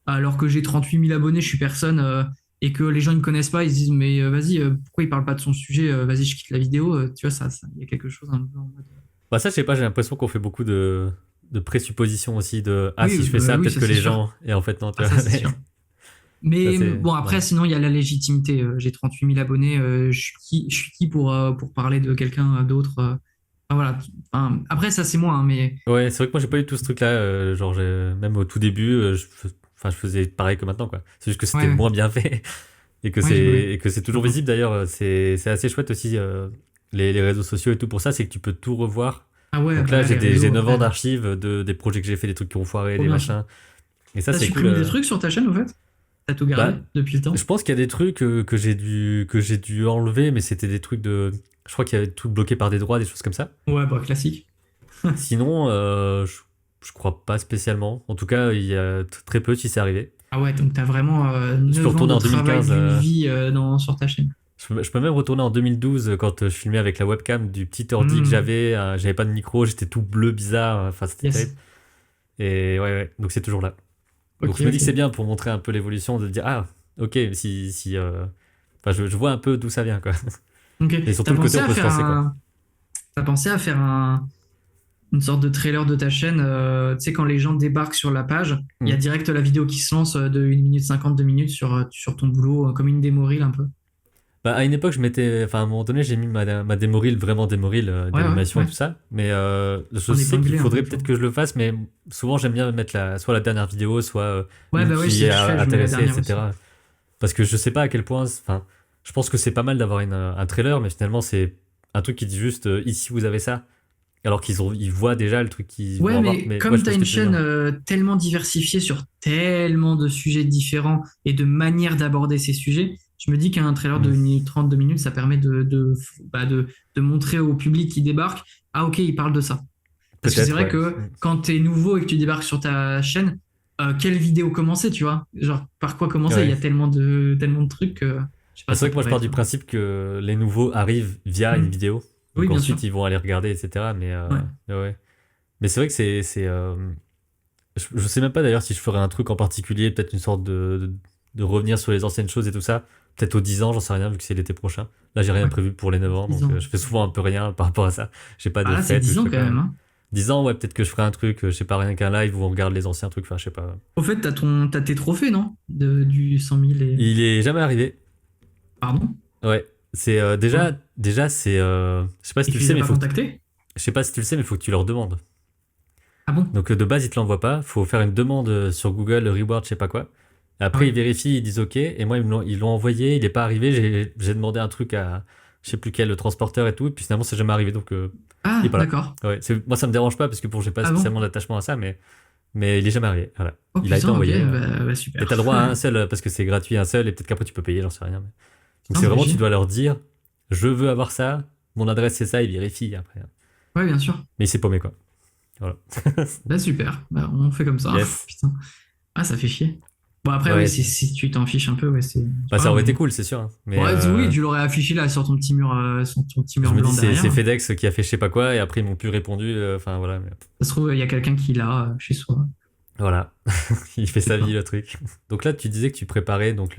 alors que j'ai 38 000 abonnés, je suis personne, et que les gens ne me connaissent pas, ils se disent, mais vas-y, pourquoi il parle pas de son sujet, vas-y, je quitte la vidéo, tu vois, il y a quelque chose un peu en mode.
bah ça, je sais pas, j'ai l'impression qu'on fait beaucoup de présuppositions aussi, de ah,
Oui,
si je fais ça,
oui,
peut-être
ça
que
c'est
les
sûr.
gens. Et en fait, non, tu
Ah,
vois.
ça c'est sûr.
Ça,
Mais
c'est
bon, après,
marrant.
sinon, il y a la légitimité. J'ai 38 000 abonnés. Je suis qui pour parler de quelqu'un d'autre enfin, voilà. Enfin, après, ça, c'est moi, hein, mais
Ouais, c'est vrai que moi, j'ai pas eu tout ce truc-là. Genre, même au tout début, enfin, je faisais pareil que maintenant, quoi. C'est juste que c'était
ouais,
moins bien fait.
ouais, ouais,
Et que c'est
je
toujours
vois.
visible d'ailleurs. C'est assez chouette aussi, les réseaux sociaux et tout pour ça, c'est que tu peux tout revoir.
Ah ouais,
Donc
bah
là,
là, les
j'ai
réseaux,
9 ans d'archives des projets que j'ai fait, des trucs qui ont foiré,
trop
des
bien ça.
machins. Et ça,
T'as
c'est cool.
supprimé des trucs sur ta chaîne, au fait? T'as tout gardé
Bah,
depuis le
je
temps?
pense qu'il y a des trucs que j'ai dû enlever, mais c'était des trucs de. Je crois qu'il y avait tout bloqué par des droits, des choses comme ça.
Ouais, bah, classique.
Sinon, je crois pas spécialement. En tout cas, il y a très peu si c'est arrivé.
Ah ouais, donc t'as vraiment
Je peux
9 ans
retourner
de
en
travail
2015.
d'une vie sur ta chaîne.
Je peux même retourner en 2012 quand je filmais avec la webcam du petit ordi que
Hmm,
j'avais. J'avais pas de micro, j'étais tout bleu, bizarre. Enfin, c'était terrible.
yes.
Et ouais, ouais. Donc c'est toujours là.
Ok,
Donc je me dis que c'est
ok.
bien pour montrer un peu l'évolution, de dire ah, ok, si. Enfin, je vois un peu d'où ça vient, quoi.
Ok.
Et surtout
T'as
le côté
pensé
on
à
peut se
faire
lancer, quoi.
un... T'as pensé à faire une sorte de trailer de ta chaîne. Tu sais, quand les gens débarquent sur la page, il y a
Hmm.
direct la vidéo qui se lance de 1 minute 50, 2 minutes sur ton boulot, comme une démo reel un peu.
Bah, à une époque, je m'étais. Enfin, à un moment donné, j'ai mis ma démo reel, vraiment démo reel,
Ouais, ouais,
d'animation et
ouais.
tout ça. Mais je
En
sais qu'il
épinglé un peu,
faudrait
tu
peut-être
vois.
que je le fasse, mais souvent, j'aime bien mettre soit la dernière vidéo, soit
Ouais,
une
bah ouais,
qui
c'est
est
ce que je fais, je mets la
intéressée,
dernière aussi.
etc. Parce que je sais pas à quel point. Enfin, je pense que c'est pas mal d'avoir un trailer, mais finalement, c'est un truc qui dit juste ici, vous avez ça. Alors ils voient déjà le truc qu'ils vont
Ouais,
avoir.
mais
Mais ouais,
comme
je
tu
vois
as
ce
une
que tu veux
chaîne
dire.
tellement diversifiée sur tellement de sujets différents et de manières d'aborder ces sujets, je me dis qu'un trailer de
Hmm.
1 minute 30, 2 minutes, ça permet de montrer au public qui débarque, ah ok, il parle de ça. Parce que c'est
Peut-être,
vrai
ouais.
que
Hmm.
quand tu es nouveau et que tu débarques sur ta chaîne, quelle vidéo commencer, tu vois? Genre, par quoi commencer? Il y
Ouais.
a tellement de trucs que, je sais
Bah,
pas,
c'est
ça
vrai que moi, je
pourrait
pars
être.
du principe que les nouveaux arrivent via une
Hmm.
vidéo.
Oui,
Donc
bien sûr.
ensuite, ils vont aller regarder, etc.
Ouais.
Mais ouais. Mais c'est vrai que je sais même pas d'ailleurs si je ferais un truc en particulier, peut-être une sorte de revenir sur les anciennes choses et tout ça. Peut-être aux 10 ans, j'en sais rien, vu que c'est l'été prochain. Là, j'ai rien
Ouais.
prévu pour les 9 ans,
10
donc
ans.
je fais souvent un peu rien par rapport à ça. J'ai pas
Ah
de
là, c'est
fête ou
10
je
ans
sais
quand
pas.
même, hein.
10 ans, ouais, peut-être que je ferai un truc, je sais pas, rien qu'un live où on regarde les anciens trucs, enfin, je sais pas.
Au fait, t'as tes trophées, non? Du 100 000 et.
Il est jamais arrivé.
Pardon?
Ouais. C'est
Ouais.
déjà c'est. Je sais pas si
Et
tu
tu
le
les
sais,
as
mais
pas contactés?
je sais pas si tu le sais, mais faut que tu leur demandes.
Ah bon?
Donc de base, ils te l'envoient pas. Faut faire une demande sur Google, reward, je sais pas quoi. Et
Ah
après,
ouais.
ils vérifient, ils disent OK. Et moi, ils l'ont envoyé, il est pas arrivé. J'ai demandé un truc à je sais plus quel, le transporteur et tout. Et puis finalement, c'est jamais arrivé. Donc, il est
Ah,
pas là.
d'accord.
Ouais, moi, ça me dérange pas parce que bon, j'ai pas
Ah bon?
spécialement d'attachement à ça, mais il est jamais arrivé. Voilà.
Oh
Il a été
putain, ok,
envoyé.
bah
Et
super.
t'as le droit à un seul parce que c'est gratuit, un seul. Et peut-être qu'après, tu peux payer, j'en sais rien. Donc,
Putain,
c'est
ça fait
vraiment, tu
chier.
dois leur dire je veux avoir ça. Mon adresse, c'est ça. Ils vérifient après.
Ouais, bien sûr.
Mais il s'est paumé, quoi. Voilà.
Bah super. Bah, on fait comme ça.
Yes.
Putain. Ah, ça fait chier. Bon, après, oui,
Ouais.
si tu t'en fiches un peu, ouais, c'est
Bah,
pas
ça
grave,
aurait été
mais.
cool, c'est sûr, hein. Mais
Ouais, oui, tu l'aurais affiché là sur ton petit
je
mur
me dis,
blanc
c'est
derrière.
FedEx qui a fait je sais pas quoi, et après ils m'ont plus répondu. Enfin voilà.
Ça se trouve, il y a quelqu'un qui l'a chez soi.
Voilà. Il fait
Je sais
sa vie,
pas.
le truc. Donc là, tu disais que tu préparais donc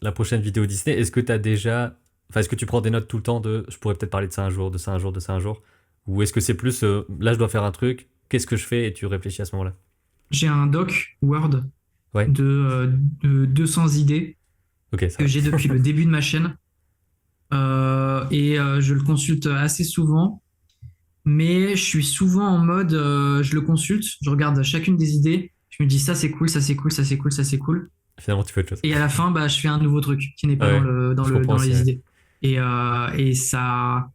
la prochaine vidéo Disney. Est-ce que tu as déjà. Enfin, est-ce que tu prends des notes tout le temps de je pourrais peut-être parler de ça un jour, de ça un jour, de ça un jour? Ou est-ce que c'est plus là, je dois faire un truc, qu'est-ce que je fais et tu réfléchis à ce moment-là?
J'ai un doc Word
Ouais,
de 200 idées
ok, ça
que
va.
j'ai depuis le début de ma chaîne. Et je le consulte assez souvent. Mais je suis souvent en mode, je le consulte, je regarde chacune des idées, je me dis ça c'est cool, ça c'est cool, ça c'est cool, ça c'est cool.
Finalement, tu fais autre chose.
Et à la fin, bah, je fais un nouveau truc qui n'est pas
Ouais,
dans
je comprends
dans
aussi.
les
Ouais.
idées. Et ça,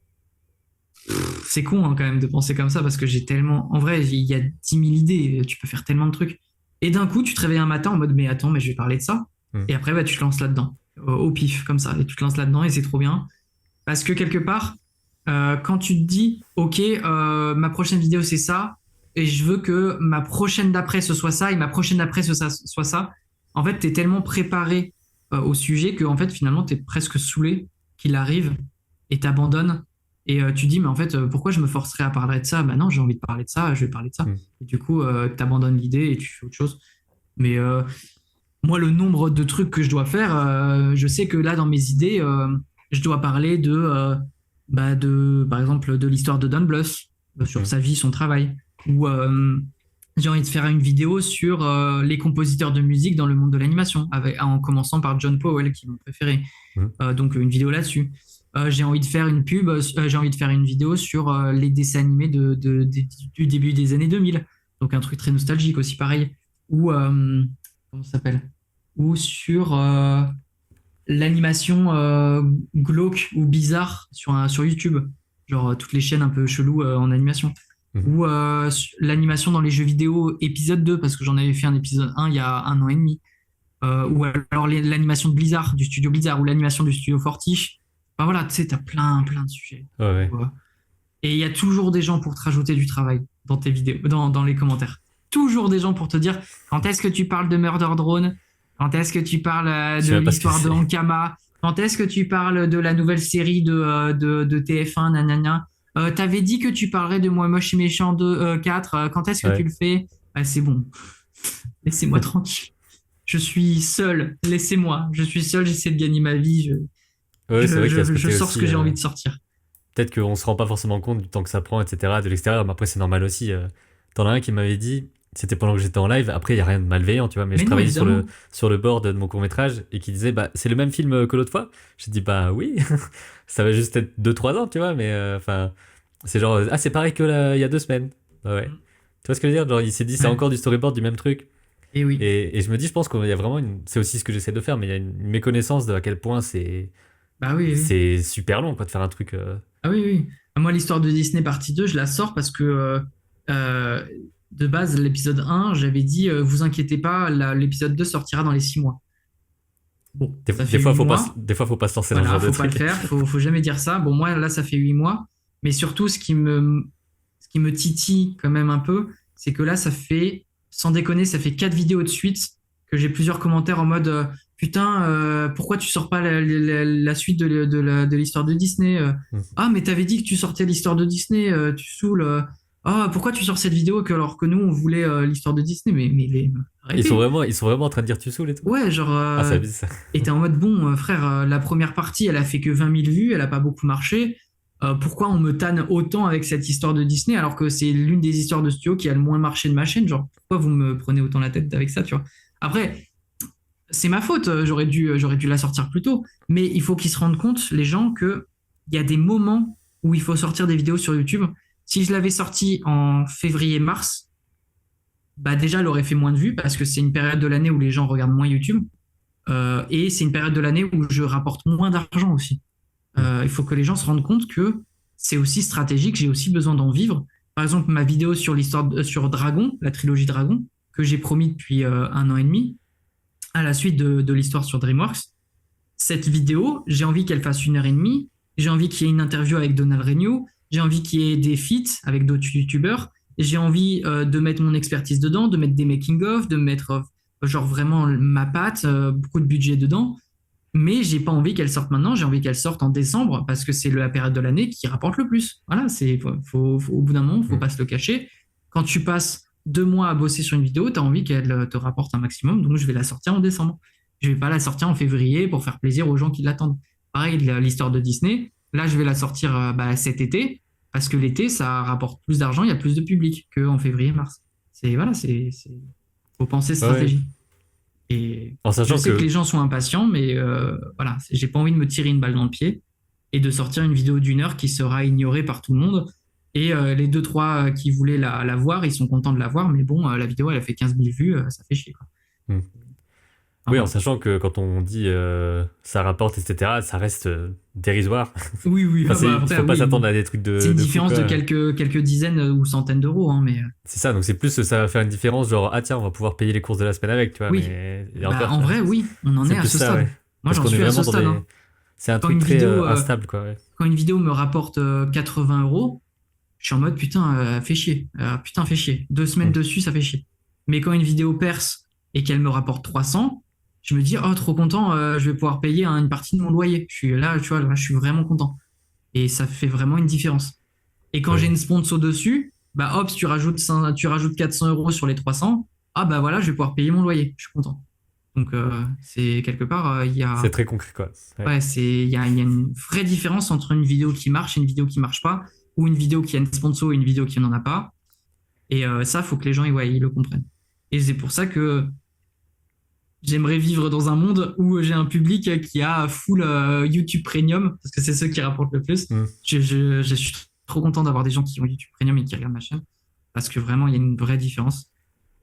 c'est con hein, quand même de penser comme ça parce que j'ai tellement. En vrai, il y a 10 000 idées, tu peux faire tellement de trucs. Et d'un coup, tu te réveilles un matin en mode, mais attends, mais je vais parler de ça.
Hmm.
Et après, bah, tu te lances là-dedans, au pif, comme ça. Et tu te lances là-dedans et c'est trop bien. Parce que quelque part, quand tu te dis, OK, ma prochaine vidéo, c'est ça, et je veux que ma prochaine d'après, ce soit ça, et ma prochaine d'après, soit ça, en fait, tu es tellement préparé au sujet que, en fait, finalement, tu es presque saoulé qu'il arrive et t'abandonnes. Et tu dis, mais en fait, pourquoi je me forcerais à parler de ça? Bah non, j'ai envie de parler de ça, je vais parler de ça.
Hmm.
Et du coup, t'abandonnes l'idée et tu fais autre chose. Mais moi, le nombre de trucs que je dois faire, je sais que là, dans mes idées, je dois parler par exemple, de l'histoire de Don Bluth, sur
Hmm.
sa vie, son travail. Ou j'ai envie de faire une vidéo sur les compositeurs de musique dans le monde de l'animation, en commençant par John Powell, qui est mon préféré.
Hmm.
Donc, une vidéo là-dessus. J'ai envie de faire une pub, j'ai envie de faire une vidéo sur les dessins animés du début des années 2000. Donc, un truc très nostalgique aussi, pareil. Ou, comment ça s'appelle? Ou sur l'animation glauque ou bizarre sur YouTube, genre toutes les chaînes un peu cheloues en animation.
Hmm.
Ou l'animation dans les jeux vidéo épisode 2, parce que j'en avais fait un épisode 1 il y a 1 an et demi. Ou alors l'animation de Blizzard, du studio Blizzard, ou l'animation du studio Fortiche. Enfin voilà, tu sais, t'as plein de sujets.
Ouais, ouais.
Et il y a toujours des gens pour te rajouter du travail dans tes vidéos, dans les commentaires. Toujours des gens pour te dire quand est-ce que tu parles de Murder Drone, quand est-ce que tu parles
Je sais
de
même pas ce que
l'histoire de
c'est.
Ankama, quand est-ce que tu parles de la nouvelle série de TF1, nanana. T'avais dit que tu parlerais de Moi Moche et Méchant 4, quand est-ce que tu
Ouais.
le fais? Ah, c'est bon, laissez-moi tranquille. Je suis seul, laissez-moi. Je suis seul, j'essaie de gagner ma vie,
Ouais, c'est vrai qu'il y a ce
je
côté
sors ce
aussi.
que j'ai envie de sortir.
Peut-être qu'on se rend pas forcément compte du temps que ça prend, etc. de l'extérieur, mais après, c'est normal aussi. T'en as un qui m'avait dit, c'était pendant que j'étais en live, après, il y a rien de malveillant, tu vois, mais je
Mais non,
travaillais
évidemment.
sur le board de mon court-métrage et qui disait, bah, c'est le même film que l'autre fois. J'ai dit, bah oui, ça va juste être 2 3 ans, tu vois, mais enfin, c'est genre, ah, c'est pareil que il y a 2 semaines. Bah ouais. Tu vois ce que je veux dire? Genre, il s'est dit, c'est
Ouais.
encore du storyboard du même truc.
Et oui.
Et je me dis, je pense qu'il y a vraiment c'est aussi ce que j'essaie de faire, mais il y a une méconnaissance de à quel point
Bah oui, oui.
c'est super long, quoi, de faire un truc.
Ah oui, oui. Moi, l'histoire de Disney partie 2, je la sors parce que euh, de base, l'épisode 1, j'avais dit, vous inquiétez pas, l'épisode 2 sortira dans les 6 mois. Bon, ça fait
Des fois,
8 mois.
des fois, faut pas se lancer dans ce
Voilà,
genre de
faut pas le
truc.
faire, faut jamais dire ça. Bon, moi, là, ça fait 8 mois. Mais surtout, ce qui me titille quand même un peu, c'est que là, ça fait, sans déconner, ça fait 4 vidéos de suite que j'ai plusieurs commentaires en mode putain, pourquoi tu sors pas la suite de l'histoire de Disney
Hmm.
Ah, mais t'avais dit que tu sortais l'histoire de Disney, tu saoules. Ah, pourquoi tu sors cette vidéo alors que nous, on voulait l'histoire de Disney arrêtez.
Ils sont vraiment en train de dire tu saoules et tout.
Ouais, genre.
Ah, ça abuse ça.
Et t'es en mode, bon, frère, la première partie, elle a fait que 20 000 vues, elle a pas beaucoup marché. Pourquoi on me tanne autant avec cette histoire de Disney alors que c'est l'une des histoires de studio qui a le moins marché de ma chaîne? Genre, pourquoi vous me prenez autant la tête avec ça, tu vois? Après, c'est ma faute, j'aurais dû la sortir plus tôt. Mais il faut qu'ils se rendent compte, les gens, qu'il y a des moments où il faut sortir des vidéos sur YouTube. Si je l'avais sorti en février-mars, bah déjà, elle aurait fait moins de vues parce que c'est une période de l'année où les gens regardent moins YouTube. Et c'est une période de l'année où je rapporte moins d'argent aussi.
Hmm.
Il faut que les gens se rendent compte que c'est aussi stratégique, j'ai aussi besoin d'en vivre. Par exemple, ma vidéo sur sur Dragon, la trilogie Dragon, que j'ai promis depuis 1 an et demi, à la suite de l'histoire sur DreamWorks. Cette vidéo, j'ai envie qu'elle fasse 1 heure et demie, j'ai envie qu'il y ait une interview avec Donald Renew, j'ai envie qu'il y ait des feats avec d'autres youtubeurs, j'ai envie de mettre mon expertise dedans, de mettre des making-of, de mettre genre vraiment ma patte, beaucoup de budget dedans. Mais j'ai pas envie qu'elle sorte maintenant, j'ai envie qu'elle sorte en décembre parce que c'est la période de l'année qui rapporte le plus. Voilà, au bout d'un moment, faut
Hmm.
pas se le cacher. Quand tu passes 2 mois à bosser sur une vidéo, tu as envie qu'elle te rapporte un maximum, donc je vais la sortir en décembre. Je vais pas la sortir en février pour faire plaisir aux gens qui l'attendent. Pareil, l'histoire de Disney, là je vais la sortir cet été parce que l'été ça rapporte plus d'argent, il y a plus de public qu'en février-mars. Faut penser
Ouais, ouais.
stratégie. Et
En
je
sachant
sais que les
que.
gens sont impatients, mais voilà, j'ai pas envie de me tirer une balle dans le pied et de sortir une vidéo d'1 heure qui sera ignorée par tout le monde Et les deux, trois qui voulaient la voir, ils sont contents de la voir, mais bon, la vidéo, elle a fait 15 000 vues, ça fait chier, quoi.
Hmm.
Enfin,
Oui, en
voilà.
sachant que quand on dit ça rapporte, etc., ça reste dérisoire.
Oui, oui,
Enfin,
bah
il
après,
faut pas
oui,
s'attendre
bon.
à des trucs
C'est une
de fou,
différence de
quoi.
quelques dizaines ou centaines d'euros, hein, mais
C'est ça, donc c'est plus ça va faire une différence, genre, ah tiens, on va pouvoir payer les courses de la semaine avec, tu vois,
oui.
mais et
Bah,
encore, tu
en
vois,
vrai, oui, on en
c'est
est à
plus
ce
ça,
stade.
ouais.
Moi,
Parce
j'en
qu'on est
suis à ce
vraiment dans
stade,
des.
hein.
C'est un
Quand
truc
une
très
vidéo,
instable, quoi, ouais.
quand une vidéo me rapporte 80 euros, je suis en mode putain, fait chier. Putain, fait chier. 2 semaines
Hmm.
dessus, ça fait chier. Mais quand une vidéo perce et qu'elle me rapporte 300, je me dis, oh, trop content, je vais pouvoir payer une partie de mon loyer. Je suis là, tu vois, là, je suis vraiment content. Et ça fait vraiment une différence. Et quand j'ai
Ouais.
une sponsor dessus, bah hop, si tu rajoutes 400 euros sur les 300, ah bah voilà, je vais pouvoir payer mon loyer. Je suis content. Donc, c'est quelque part,
C'est très concret, quoi. Ouais.
ouais, il y a une vraie différence entre une vidéo qui marche et une vidéo qui marche pas, ou une vidéo qui a une sponsor et une vidéo qui n'en a pas. Et ça, faut que les gens ouais, ils le comprennent. Et c'est pour ça que j'aimerais vivre dans un monde où j'ai un public qui a full YouTube Premium, parce que c'est ceux qui rapportent le plus.
Hmm.
Je suis trop content d'avoir des gens qui ont YouTube Premium et qui regardent ma chaîne, parce que vraiment, il y a une vraie différence.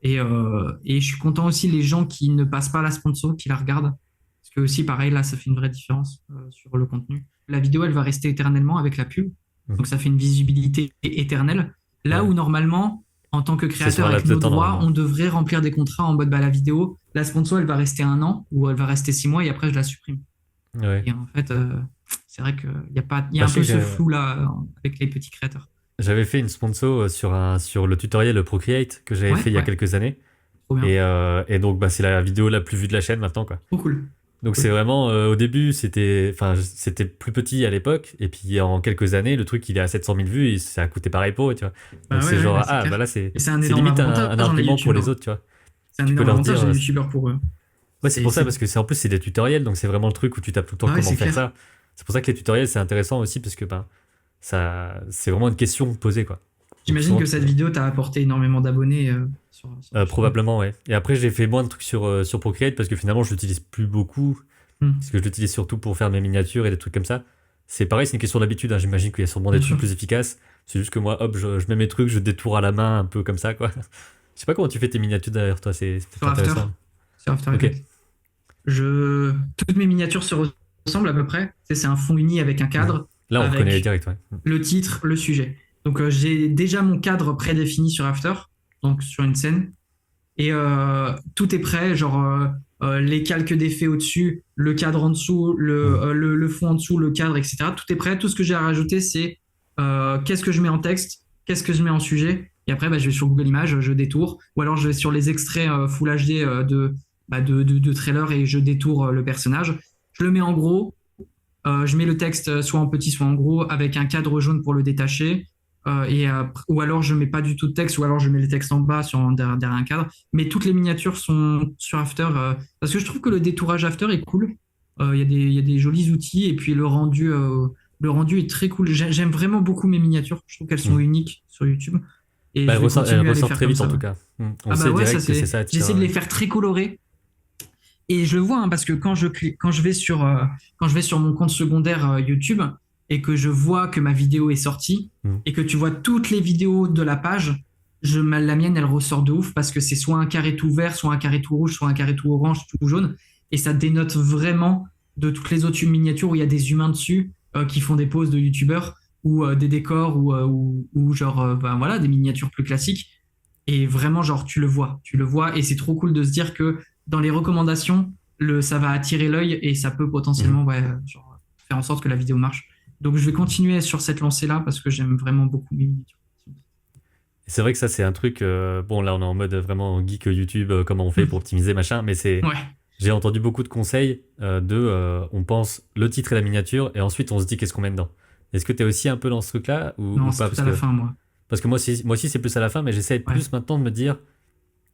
Et je suis content aussi les gens qui ne passent pas la sponsor, qui la regardent. Parce que aussi, pareil, là, ça fait une vraie différence sur le contenu. La vidéo, elle va rester éternellement avec la pub.
Mhm.
Donc ça fait une visibilité éternelle. Là
Ouais.
où normalement, en tant que
C'est sur
créateur
un
avec
laps de
nos
temps,
droits,
normalement.
on devrait remplir des contrats en mode bah, la vidéo, la sponsor, elle va rester 1 an ou elle va rester 6 mois et après je la supprime.
Ouais.
Et en fait, c'est vrai qu'il y a pas, il y
Bah,
a
je
un
sais
peu
que
ce flou là avec les petits créateurs.
j'avais fait une sponsor sur le tutoriel Procreate que j'avais
Ouais,
fait il y a
ouais,
quelques années.
trop bien,
Et donc, bah, c'est la vidéo la plus vue de la chaîne maintenant, quoi.
trop cool, trop
Donc c'est
cool.
vraiment au début c'était plus petit à l'époque et puis en quelques années le truc il est à 700 000 vues et ça a coûté pareil pot tu vois.
Bah
Donc
ouais,
c'est
ouais,
genre
bah c'est
ah bah
clair.
là
Et c'est un
c'est
énorme
limite
avantage,
un
les
argument pour les
youtubeurs.
autres tu vois.
C'est un
Tu peux
énorme
leur
avantage
dire
des youtubeurs pour eux.
ouais c'est pour ça
C'est...
parce que c'est en plus c'est des tutoriels donc c'est vraiment le truc où tu tapes tout le temps
Ah ouais,
comment
c'est
faire
clair.
ça. C'est pour ça que les tutoriels c'est intéressant aussi parce que ben ça c'est vraiment une question posée quoi. Donc
J'imagine
souvent
que
tu peux
cette vidéo t'a apporté énormément d'abonnés sur ta chaîne.
probablement ouais. Et après j'ai fait moins de trucs sur Procreate parce que finalement je l'utilise plus beaucoup. Parce
Hmm,
que je l'utilise surtout pour faire mes miniatures et des trucs comme ça. C'est pareil, c'est une question d'habitude. Hein. J'imagine qu'il y a sûrement des
bien
trucs
sûr.
plus efficaces. C'est juste que moi, hop, je mets mes trucs, je détourne à la main un peu comme ça, quoi. Je sais pas comment tu fais tes miniatures derrière toi, c'est
Sur
peut-être
After,
intéressant.
sur After
Ok.
Effects. Toutes mes miniatures se ressemblent à peu près. Tu sais, c'est un fond uni avec un
Mhm.
cadre,
Là, on reconnaît
avec
direct, ouais.
le titre, le sujet. Donc j'ai déjà mon cadre prédéfini sur After, donc sur une scène. Et tout est prêt, genre les calques d'effets au-dessus, le cadre en dessous,
Mhm.
le fond en dessous, le cadre, etc. Tout est prêt. Tout ce que j'ai à rajouter, c'est qu'est-ce que je mets en texte, qu'est-ce que je mets en sujet. Et après, bah, je vais sur Google Images, je détourne. Ou alors, je vais sur les extraits Full HD de trailers et je détourne le personnage. Je le mets en gros, je mets le texte soit en petit, soit en gros, avec un cadre jaune pour le détacher. Ou alors je mets pas du tout de texte, ou alors je mets les textes en bas derrière un cadre. Mais toutes les miniatures sont sur After, parce que je trouve que le détourage After est cool. Il y a des jolis outils, et puis le rendu est très cool. J'aime vraiment beaucoup mes miniatures. Je trouve qu'elles sont
Mhm.
uniques sur YouTube. Et
Bah,
je vais
elle
continuer à les
ressort
faire
très
comme
vite en
ça.
tout
Ouais.
cas. Mhm. On
Ah bah
sait
ouais, ça
direct que c'est
c'est.
ça à tirer.
J'essaie de
Ouais.
les faire très colorés. Et je le vois, hein, parce que quand je vais sur mon compte secondaire YouTube et que je vois que ma vidéo est sortie
Mhm.
et que tu vois toutes les vidéos de la page, la mienne, elle ressort de ouf parce que c'est soit un carré tout vert, soit un carré tout rouge, soit un carré tout orange, tout jaune. Et ça dénote vraiment de toutes les autres miniatures où il y a des humains dessus qui font des poses de YouTubeurs ou des décors ou genre, ben voilà, des miniatures plus classiques. Et vraiment, genre, tu le vois, et c'est trop cool de se dire que dans les recommandations, ça va attirer l'œil et ça peut
Mhm.
potentiellement ouais, genre, faire en sorte que la vidéo marche. Donc je vais continuer sur cette lancée-là parce que j'aime vraiment beaucoup mes miniatures.
Et c'est vrai que ça, c'est un truc. Bon, là, on est en mode vraiment geek YouTube, comment on fait pour optimiser, machin. Mais c'est.
Ouais,
J'ai entendu beaucoup de conseils on pense le titre et la miniature et ensuite on se dit qu'est-ce qu'on met dedans. Est-ce que tu es aussi un peu dans ce truc-là
non,
ou
c'est
pas?
tout à la fin, moi.
Parce que moi aussi c'est plus à la fin, mais j'essaie de
Ouais.
plus maintenant de me dire,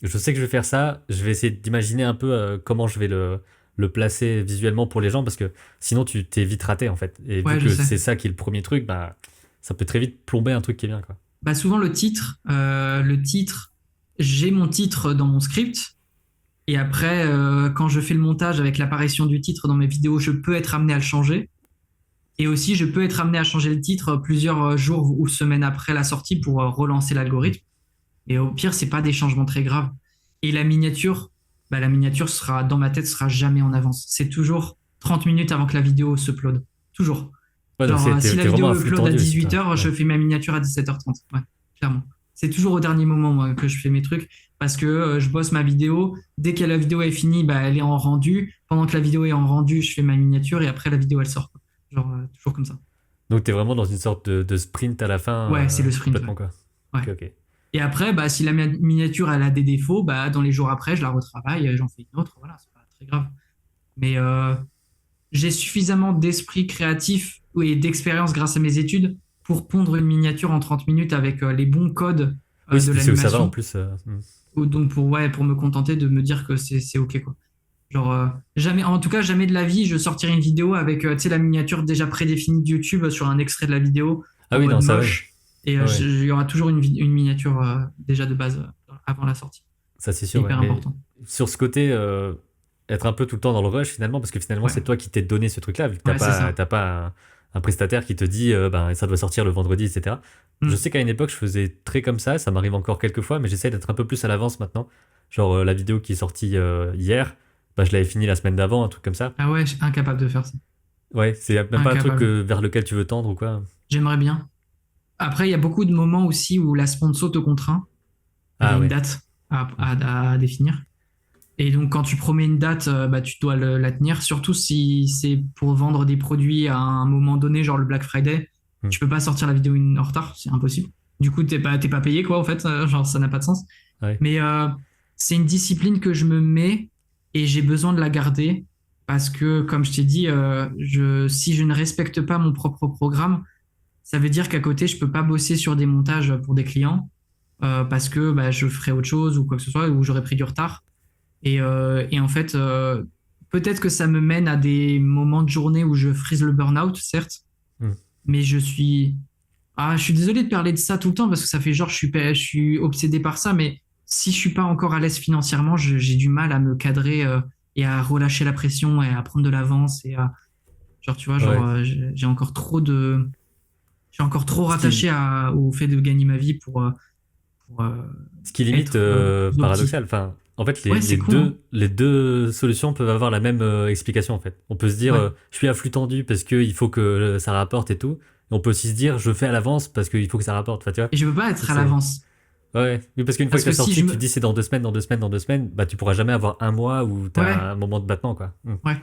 je sais que je vais faire ça, je vais essayer d'imaginer un peu comment je vais le placer visuellement pour les gens parce que sinon tu t'es vite raté en fait. Et vu
Ouais, je
que
sais.
c'est ça qui est le premier truc, bah ça peut très vite plomber un truc qui est bien quoi.
Bah, souvent, le titre, j'ai mon titre dans mon script. Et après, quand je fais le montage avec l'apparition du titre dans mes vidéos, je peux être amené à le changer. Et aussi, je peux être amené à changer le titre plusieurs jours ou semaines après la sortie pour relancer l'algorithme. Et au pire, c'est pas des changements très graves. Et la miniature sera, dans ma tête, sera jamais en avance. C'est toujours 30 minutes avant que la vidéo s'upload. Toujours.
Ouais, donc
Genre, si la
t'es vraiment
vidéo
un flux
upload à
tendu aussi,
18h,
toi.
je
Ouais.
fais ma miniature à 17h30. Ouais, clairement. C'est toujours au dernier moment, moi, que je fais mes trucs. Parce que je bosse ma vidéo. Dès que la vidéo est finie, bah, elle est en rendu. Pendant que la vidéo est en rendu, je fais ma miniature et après, la vidéo, elle sort. Genre, toujours comme ça.
Donc t'es vraiment dans une sorte de sprint à la fin,
Ouais, c'est le sprint. Ouais.
complètement, quoi.
Ouais.
Ok, ok.
Et après, bah, si la miniature elle a des défauts, bah, dans les jours après, je la retravaille, j'en fais une autre, voilà, c'est pas très grave. Mais j'ai suffisamment d'esprit créatif et d'expérience grâce à mes études pour pondre une miniature en 30 minutes avec les bons codes
Oui,
de
tu sais où ça va en
l'animation.
plus.
Donc pour me contenter de me dire que c'est OK, quoi. Genre, jamais, en tout cas, jamais de la vie, je sortirai une vidéo avec tu sais, la miniature déjà prédéfinie de YouTube sur un extrait de la vidéo
Ah
en
oui,
mode
non, ça, ouais.
moche. Et
Ouais, ouais.
il y aura toujours une miniature déjà de base avant la sortie.
Ça, c'est
C'est
sûr, ouais.
hyper
Mais
important.
sur ce côté, être un peu tout le temps dans le rush, finalement, parce que finalement,
Ouais,
c'est toi qui t'es donné ce truc-là, vu que
ouais, c'est ça.
t'as pas un prestataire qui te dit, ben, ça doit sortir le vendredi, etc. Je
Mm.
sais qu'à une époque, je faisais très comme ça m'arrive encore quelques fois, mais j'essaie d'être un peu plus à l'avance maintenant. Genre, la vidéo qui est sortie hier, bah, je l'avais fini la semaine d'avant, un truc comme ça.
Ah ouais, je suis incapable de faire ça.
Ouais, c'est même pas un truc
Incapable.
vers lequel tu veux tendre ou quoi.
J'aimerais bien. Après, il y a beaucoup de moments aussi où la sponsor te contraint. Il y a
Ah
une
ouais.
date
Mm.
à définir. Et donc, quand tu promets une date, bah, tu dois la tenir, surtout si c'est pour vendre des produits à un moment donné, genre le Black Friday.
Mm.
Tu peux pas sortir la vidéo en retard, c'est impossible. Du coup, t'es pas payé, quoi, en fait. Genre, ça n'a pas de sens.
Ouais.
Mais c'est une discipline que je me mets et j'ai besoin de la garder parce que, comme je t'ai dit, si je ne respecte pas mon propre programme, ça veut dire qu'à côté, je peux pas bosser sur des montages pour des clients parce que bah, je ferai autre chose ou quoi que ce soit, ou j'aurais pris du retard. Et en fait, peut-être que ça me mène à des moments de journée où je frise le burn-out, certes,
Mm.
mais je suis désolé de parler de ça tout le temps parce que ça fait genre je suis obsédé par ça, mais si je suis pas encore à l'aise financièrement, j'ai du mal à me cadrer et à relâcher la pression et à prendre de l'avance et à genre tu vois
Ouais.
j'ai encore trop de j'ai encore trop
Ce qui,
rattaché au fait de gagner ma vie pour
Ce qui limite
être plus opti.
paradoxal. Enfin, en fait,
Ouais, c'est con, hein.
les deux solutions peuvent avoir la même explication. En fait, on peut se dire,
Ouais.
je suis à flux tendu parce qu'il faut que ça rapporte et tout. Et on peut aussi se dire, je fais à l'avance parce qu'il faut que ça rapporte. Enfin, tu vois,
Et je veux pas être à
c'est
l'avance
ouais. Oui, parce qu'une fois
parce
que t'as
que si
sorti,
je
que tu
me
dis c'est dans 2 semaines, dans 2 semaines, dans 2 semaines, bah tu pourras jamais avoir un mois où
ouais,
t'as un moment de battement, quoi.
ouais.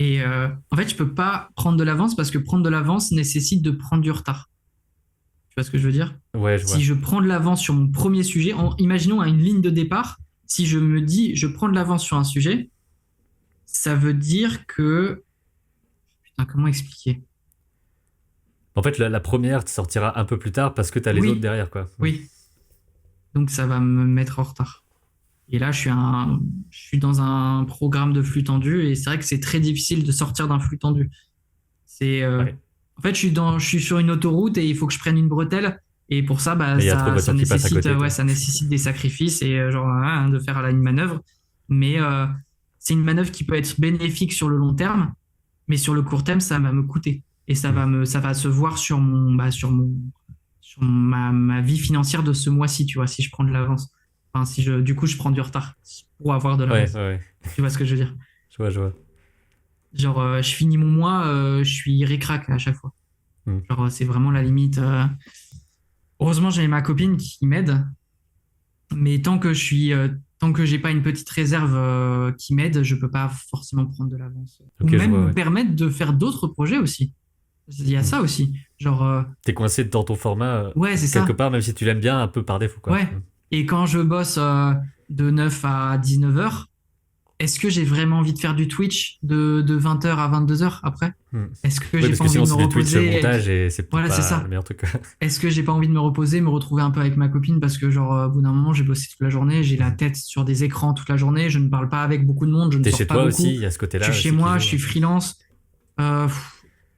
Et en fait, je peux pas prendre de l'avance parce que prendre de l'avance nécessite de prendre du retard. Tu vois ce que je veux dire?
Ouais, je
Si
vois.
je prends de l'avance sur mon premier sujet, imaginons à une ligne de départ, si je me dis je prends de l'avance sur un sujet, ça veut dire que putain, comment expliquer?
En fait, la première sortira un peu plus tard parce que t'as les autres
Oui,
derrière, quoi.
oui. Donc ça va me mettre en retard. Et là, je suis dans un programme de flux tendu et c'est vrai que c'est très difficile de sortir d'un flux tendu. C'est,
Ouais.
en fait, je suis sur une autoroute et il faut que je prenne une bretelle. Et pour ça, bah,
Mais il y a trop de voitures qui passent à côté et tout.
ça nécessite des sacrifices et genre hein, de faire une manœuvre. Mais c'est une manœuvre qui peut être bénéfique sur le long terme, mais sur le court terme, ça va me coûter et
Hmm.
ça va se voir sur ma vie financière de ce mois-ci, tu vois, si je prends de l'avance. Enfin, du coup, je prends du retard pour avoir de
Ouais, ouais,
l'avance.
ouais.
Tu vois ce que je veux dire?
Je vois, je vois.
Genre, je finis mon mois, je suis ric-rac à chaque fois.
Hmm.
Genre, c'est vraiment la limite. Heureusement, j'ai ma copine qui m'aide, mais tant que j'ai pas une petite réserve qui m'aide, je peux pas forcément prendre de l'avance. Ou
Ok, je vois,
même me
ouais.
permettre de faire d'autres projets aussi. Il y a
Hmm.
ça aussi. Genre,
T'es coincé dans ton format
ouais, c'est
quelque
ça.
part, même si tu l'aimes bien, un peu par défaut, quoi.
Ouais. Et quand je bosse de 9 à 19 heures, est-ce que j'ai vraiment envie de faire du Twitch de 20 heures à 22 heures après?
Hmm.
Est-ce que
Oui,
j'ai
parce
pas
que
envie
sinon
de me
c'est du Twitch
reposer?
montage et c'est peut-être
Voilà, c'est
pas le
ça.
meilleur truc.
Est-ce que j'ai pas envie de me reposer, me retrouver un peu avec ma copine parce que genre au bout d'un moment j'ai bossé toute la journée, j'ai la
Hmm.
tête sur des écrans toute la journée, je ne parle pas avec beaucoup de monde, je ne
T'es
sors
chez
pas
toi aussi,
beaucoup,
il y a ce
je suis
côté-là
chez
aussi qui
moi, je
joue.
suis freelance.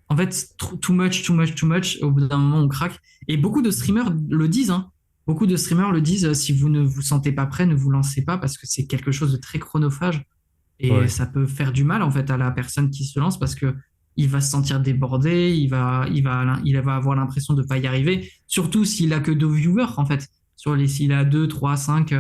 En fait, too much, too much, too much. Au bout d'un moment on craque. Et beaucoup de streamers le disent, hein. Beaucoup de streamers le disent. Si vous ne vous sentez pas prêt, ne vous lancez pas parce que c'est quelque chose de très chronophage et
Ouais.
ça peut faire du mal en fait à la personne qui se lance parce que il va se sentir débordé, il va avoir l'impression de pas y arriver, surtout s'il a que 2 viewers, en fait. S'il a 2, 3, 5,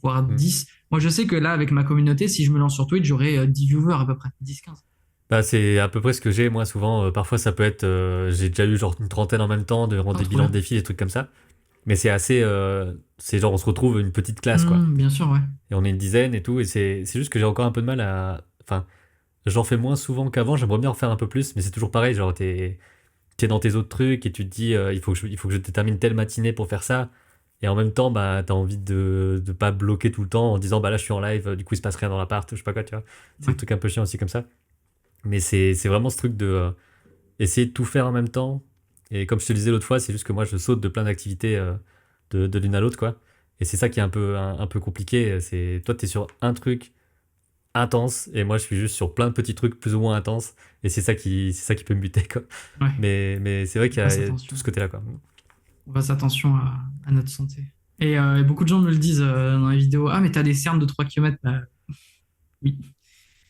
voire
Mm.
10. Moi, je sais que là, avec ma communauté, si je me lance sur Twitch, j'aurai 10 viewers à peu près, 10, 15.
Bah, c'est à peu près ce que j'ai, moi, souvent. Parfois, ça peut être. J'ai déjà eu genre une trentaine en même temps, de rendre
Oh,
des
trop
bilans de
bien.
défis, des trucs comme ça. Mais c'est assez. C'est genre, on se retrouve une petite classe, quoi.
Bien sûr, ouais.
Et on est une dizaine et tout. Et c'est juste que j'ai encore un peu de mal à. Enfin, j'en fais moins souvent qu'avant. J'aimerais bien en faire un peu plus, mais c'est toujours pareil. Genre, t'es dans tes autres trucs et tu te dis, il faut que je détermine telle matinée pour faire ça. Et en même temps, bah, t'as envie de pas bloquer tout le temps en disant, bah là, je suis en live, du coup, il se passe rien dans l'appart, je sais pas quoi, tu vois. C'est
Ouais.
des trucs un peu chiants aussi comme ça. Mais c'est vraiment ce truc de essayer de tout faire en même temps. Et comme je te disais l'autre fois, c'est juste que moi, je saute de plein d'activités de l'une à l'autre, quoi. Et c'est ça qui est un peu compliqué. C'est toi, t'es sur un truc intense et moi, je suis juste sur plein de petits trucs plus ou moins intenses. Et c'est ça qui peut me buter, quoi.
Ouais.
Mais c'est vrai
On fasse
qu'il y a tout
attention.
ce côté-là, quoi.
On fasse attention à notre santé. Et beaucoup de gens me le disent dans les vidéos. Ah, mais t'as des cernes de 3 km. Bah, oui.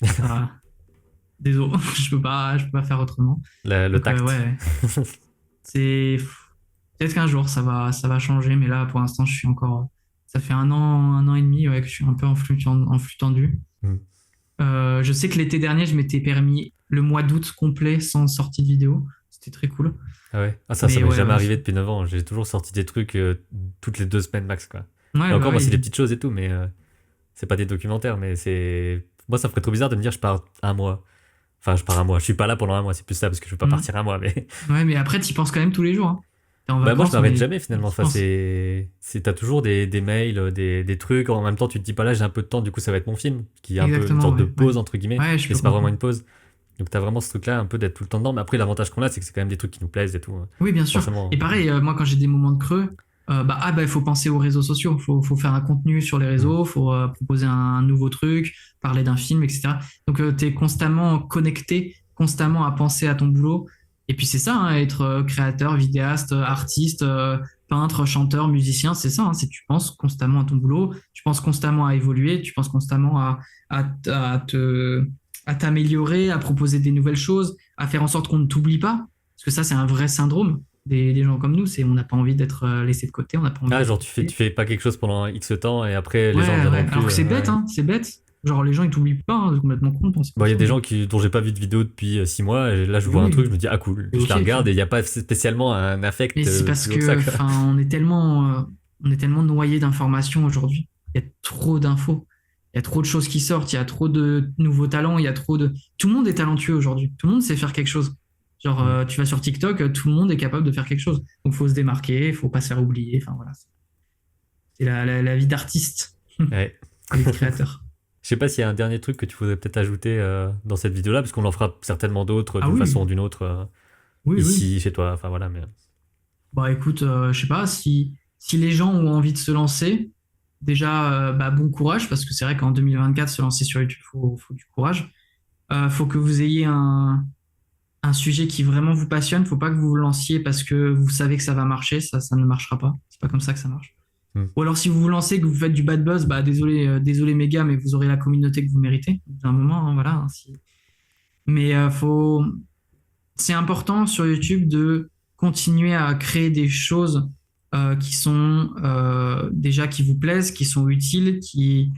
Ça, désolé, je peux pas faire autrement.
Le
Donc,
tact.
ouais, c'est peut-être qu'un jour ça va changer, mais là, pour l'instant, je suis encore. Ça fait un an et demi ouais, que je suis un peu en flux tendu.
Hmm.
Je sais que l'été dernier, je m'étais permis le mois d'août complet sans sortie de vidéo. C'était très cool.
Ah ouais. Ah ça
Mais
m'est
ouais,
jamais
ouais,
arrivé depuis 9 ans. J'ai toujours sorti des trucs toutes les 2 semaines max, quoi. Et
ouais, bah
encore, moi, c'est des
ouais.
petites choses et tout, mais c'est pas des documentaires, mais c'est. Moi, ça me ferait trop bizarre de me dire je pars un mois. Enfin, je pars un mois. Je suis pas là pendant un mois, c'est plus ça, parce que je veux pas
Mm.
partir un mois, mais.
Ouais, mais après, t'y penses quand même tous les jours. Hein. T'es en
Bah, moi, je
vacances,
m'arrête
mais
jamais finalement.
t'y
Enfin,
penses.
t'as toujours des mails, des trucs. En même temps, tu te dis pas là, j'ai un peu de temps, du coup, ça va être mon film, qui est un peu une
Exactement,
sorte de
ouais, ouais.
pause, entre guillemets,
Ouais, je
mais
peux
c'est pas vraiment une
comprendre.
pause. Donc, t'as vraiment ce truc-là, un peu d'être tout le temps dedans. Mais après, l'avantage qu'on a, c'est que c'est quand même des trucs qui nous plaisent et tout, hein.
Oui, bien sûr. Et
Forcément.
pareil, moi, quand j'ai des moments de creux, il faut penser aux réseaux sociaux. Faut faire un contenu sur les
Hmm.
réseaux, faut proposer un nouveau truc, parler d'un film, etc. Donc, tu es constamment connecté, constamment à penser à ton boulot. Et puis, c'est ça, hein, être créateur, vidéaste, artiste, peintre, chanteur, musicien, c'est ça. Hein, c'est tu penses constamment à ton boulot, tu penses constamment à évoluer, tu penses constamment à, à te, à t'améliorer, à proposer des nouvelles choses, à faire en sorte qu'on ne t'oublie pas. Parce que ça, c'est un vrai syndrome des gens comme nous. C'est on n'a pas envie d'être laissé de côté, on n'a pas envie
Ah,
d'être
genre,
oublié.
tu fais pas quelque chose pendant X temps et après, les
Ouais,
gens reviendront
ouais.
plus.
Alors que c'est bête,
Ouais.
hein, c'est bête. Genre, les gens, ils t'oublient pas, hein, c'est complètement con de penser
Bon,
comme
il y a
ça.
des gens dont j'ai pas vu de vidéo depuis 6 mois, et là, je
Et
vois un
oui,
truc, je me dis, ah cool,
c'est
je la
ok, tu
regarde
vois.
et il n'y a pas spécialement un
Mais
affect
c'est parce
plus haut que ça,
que,
quoi.
enfin, on est tellement noyé d'informations aujourd'hui. Il y a trop d'infos. Il y a trop de choses qui sortent, il y a trop de nouveaux talents, il y a trop de. Tout le monde est talentueux aujourd'hui. Tout le monde sait faire quelque chose. Genre,
Hmm.
tu vas sur TikTok, tout le monde est capable de faire quelque chose. Donc, faut se démarquer, faut pas se faire oublier. Enfin, voilà. C'est la vie d'artiste,
Ouais.
la vie de créateur.
Je sais pas s'il y a un dernier truc que tu voudrais peut-être ajouter dans cette vidéo-là, parce qu'on en fera certainement d'autres
Ah
d'une
oui,
façon ou d'une autre
oui, oui.
ici, chez toi, enfin voilà, mais.
Bah écoute, je sais pas, si les gens ont envie de se lancer, déjà, bon courage, parce que c'est vrai qu'en 2024, se lancer sur YouTube, faut du courage. Faut que vous ayez un sujet qui vraiment vous passionne. Faut pas que vous vous lanciez parce que vous savez que ça va marcher. Ça ne marchera pas. C'est pas comme ça que ça marche.
Hmm.
Ou alors si vous vous lancez, que vous faites du bad buzz, bah désolé, désolé mes gars, mais vous aurez la communauté que vous méritez. D'un moment, hein, voilà. Hein, mais c'est important sur YouTube de continuer à créer des choses qui sont déjà qui vous plaisent, qui sont utiles, qui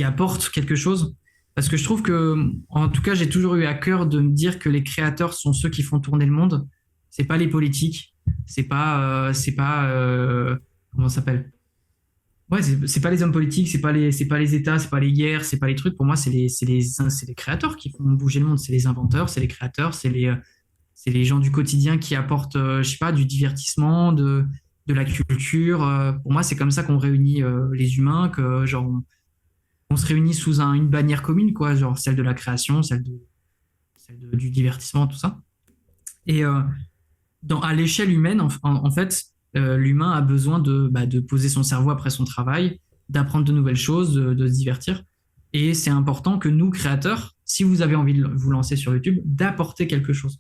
apportent quelque chose. Parce que je trouve que, en tout cas, j'ai toujours eu à cœur de me dire que les créateurs sont ceux qui font tourner le monde. C'est pas les politiques. C'est pas, comment ça s'appelle? Ouais, c'est pas les hommes politiques, c'est pas les États, c'est pas les guerres, c'est pas les trucs. Pour moi, c'est les créateurs qui font bouger le monde. C'est les inventeurs, c'est les créateurs, c'est les gens du quotidien qui apportent, je sais pas, du divertissement, de la culture. Pour moi, c'est comme ça qu'on réunit les humains, que genre on se réunit sous une bannière commune, quoi, genre celle de la création, du divertissement, tout ça. Et à l'échelle humaine, en fait, l'humain a besoin de poser son cerveau après son travail, d'apprendre de nouvelles choses, de se divertir. Et c'est important que nous, créateurs, si vous avez envie de vous lancer sur YouTube, d'apporter quelque chose,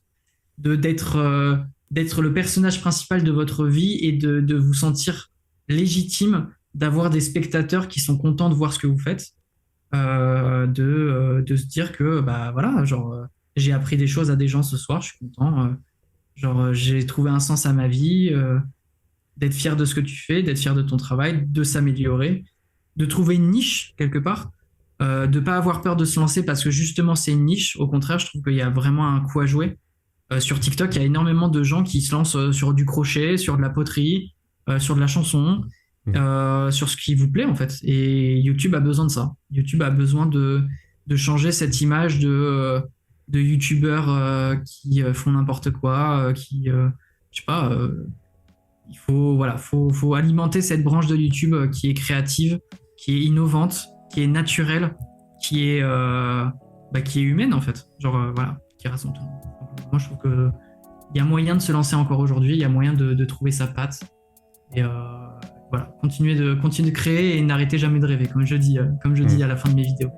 d'être le personnage principal de votre vie et de vous sentir légitime d'avoir des spectateurs qui sont contents de voir ce que vous faites, de se dire que bah voilà, genre j'ai appris des choses à des gens ce soir, je suis content. J'ai trouvé un sens à ma vie, d'être fier de ce que tu fais, d'être fier de ton travail, de s'améliorer, de trouver une niche quelque part, de pas avoir peur de se lancer parce que justement c'est une niche. Au contraire, je trouve qu'il y a vraiment un coup à jouer. Sur TikTok, il y a énormément de gens qui se lancent sur du crochet, sur de la poterie, sur de la chanson, sur ce qui vous plaît en fait. Et YouTube a besoin de ça. YouTube a besoin de changer cette image de YouTubeurs qui font n'importe quoi, je sais pas, faut alimenter cette branche de YouTube qui est créative, qui est innovante, qui est naturelle, qui est humaine en fait. Qui rassemble tout le monde. Moi, je trouve que il y a moyen de se lancer encore aujourd'hui, il y a moyen de trouver sa patte. Et continuer de créer et n'arrêter jamais de rêver, comme je dis à la fin de mes vidéos.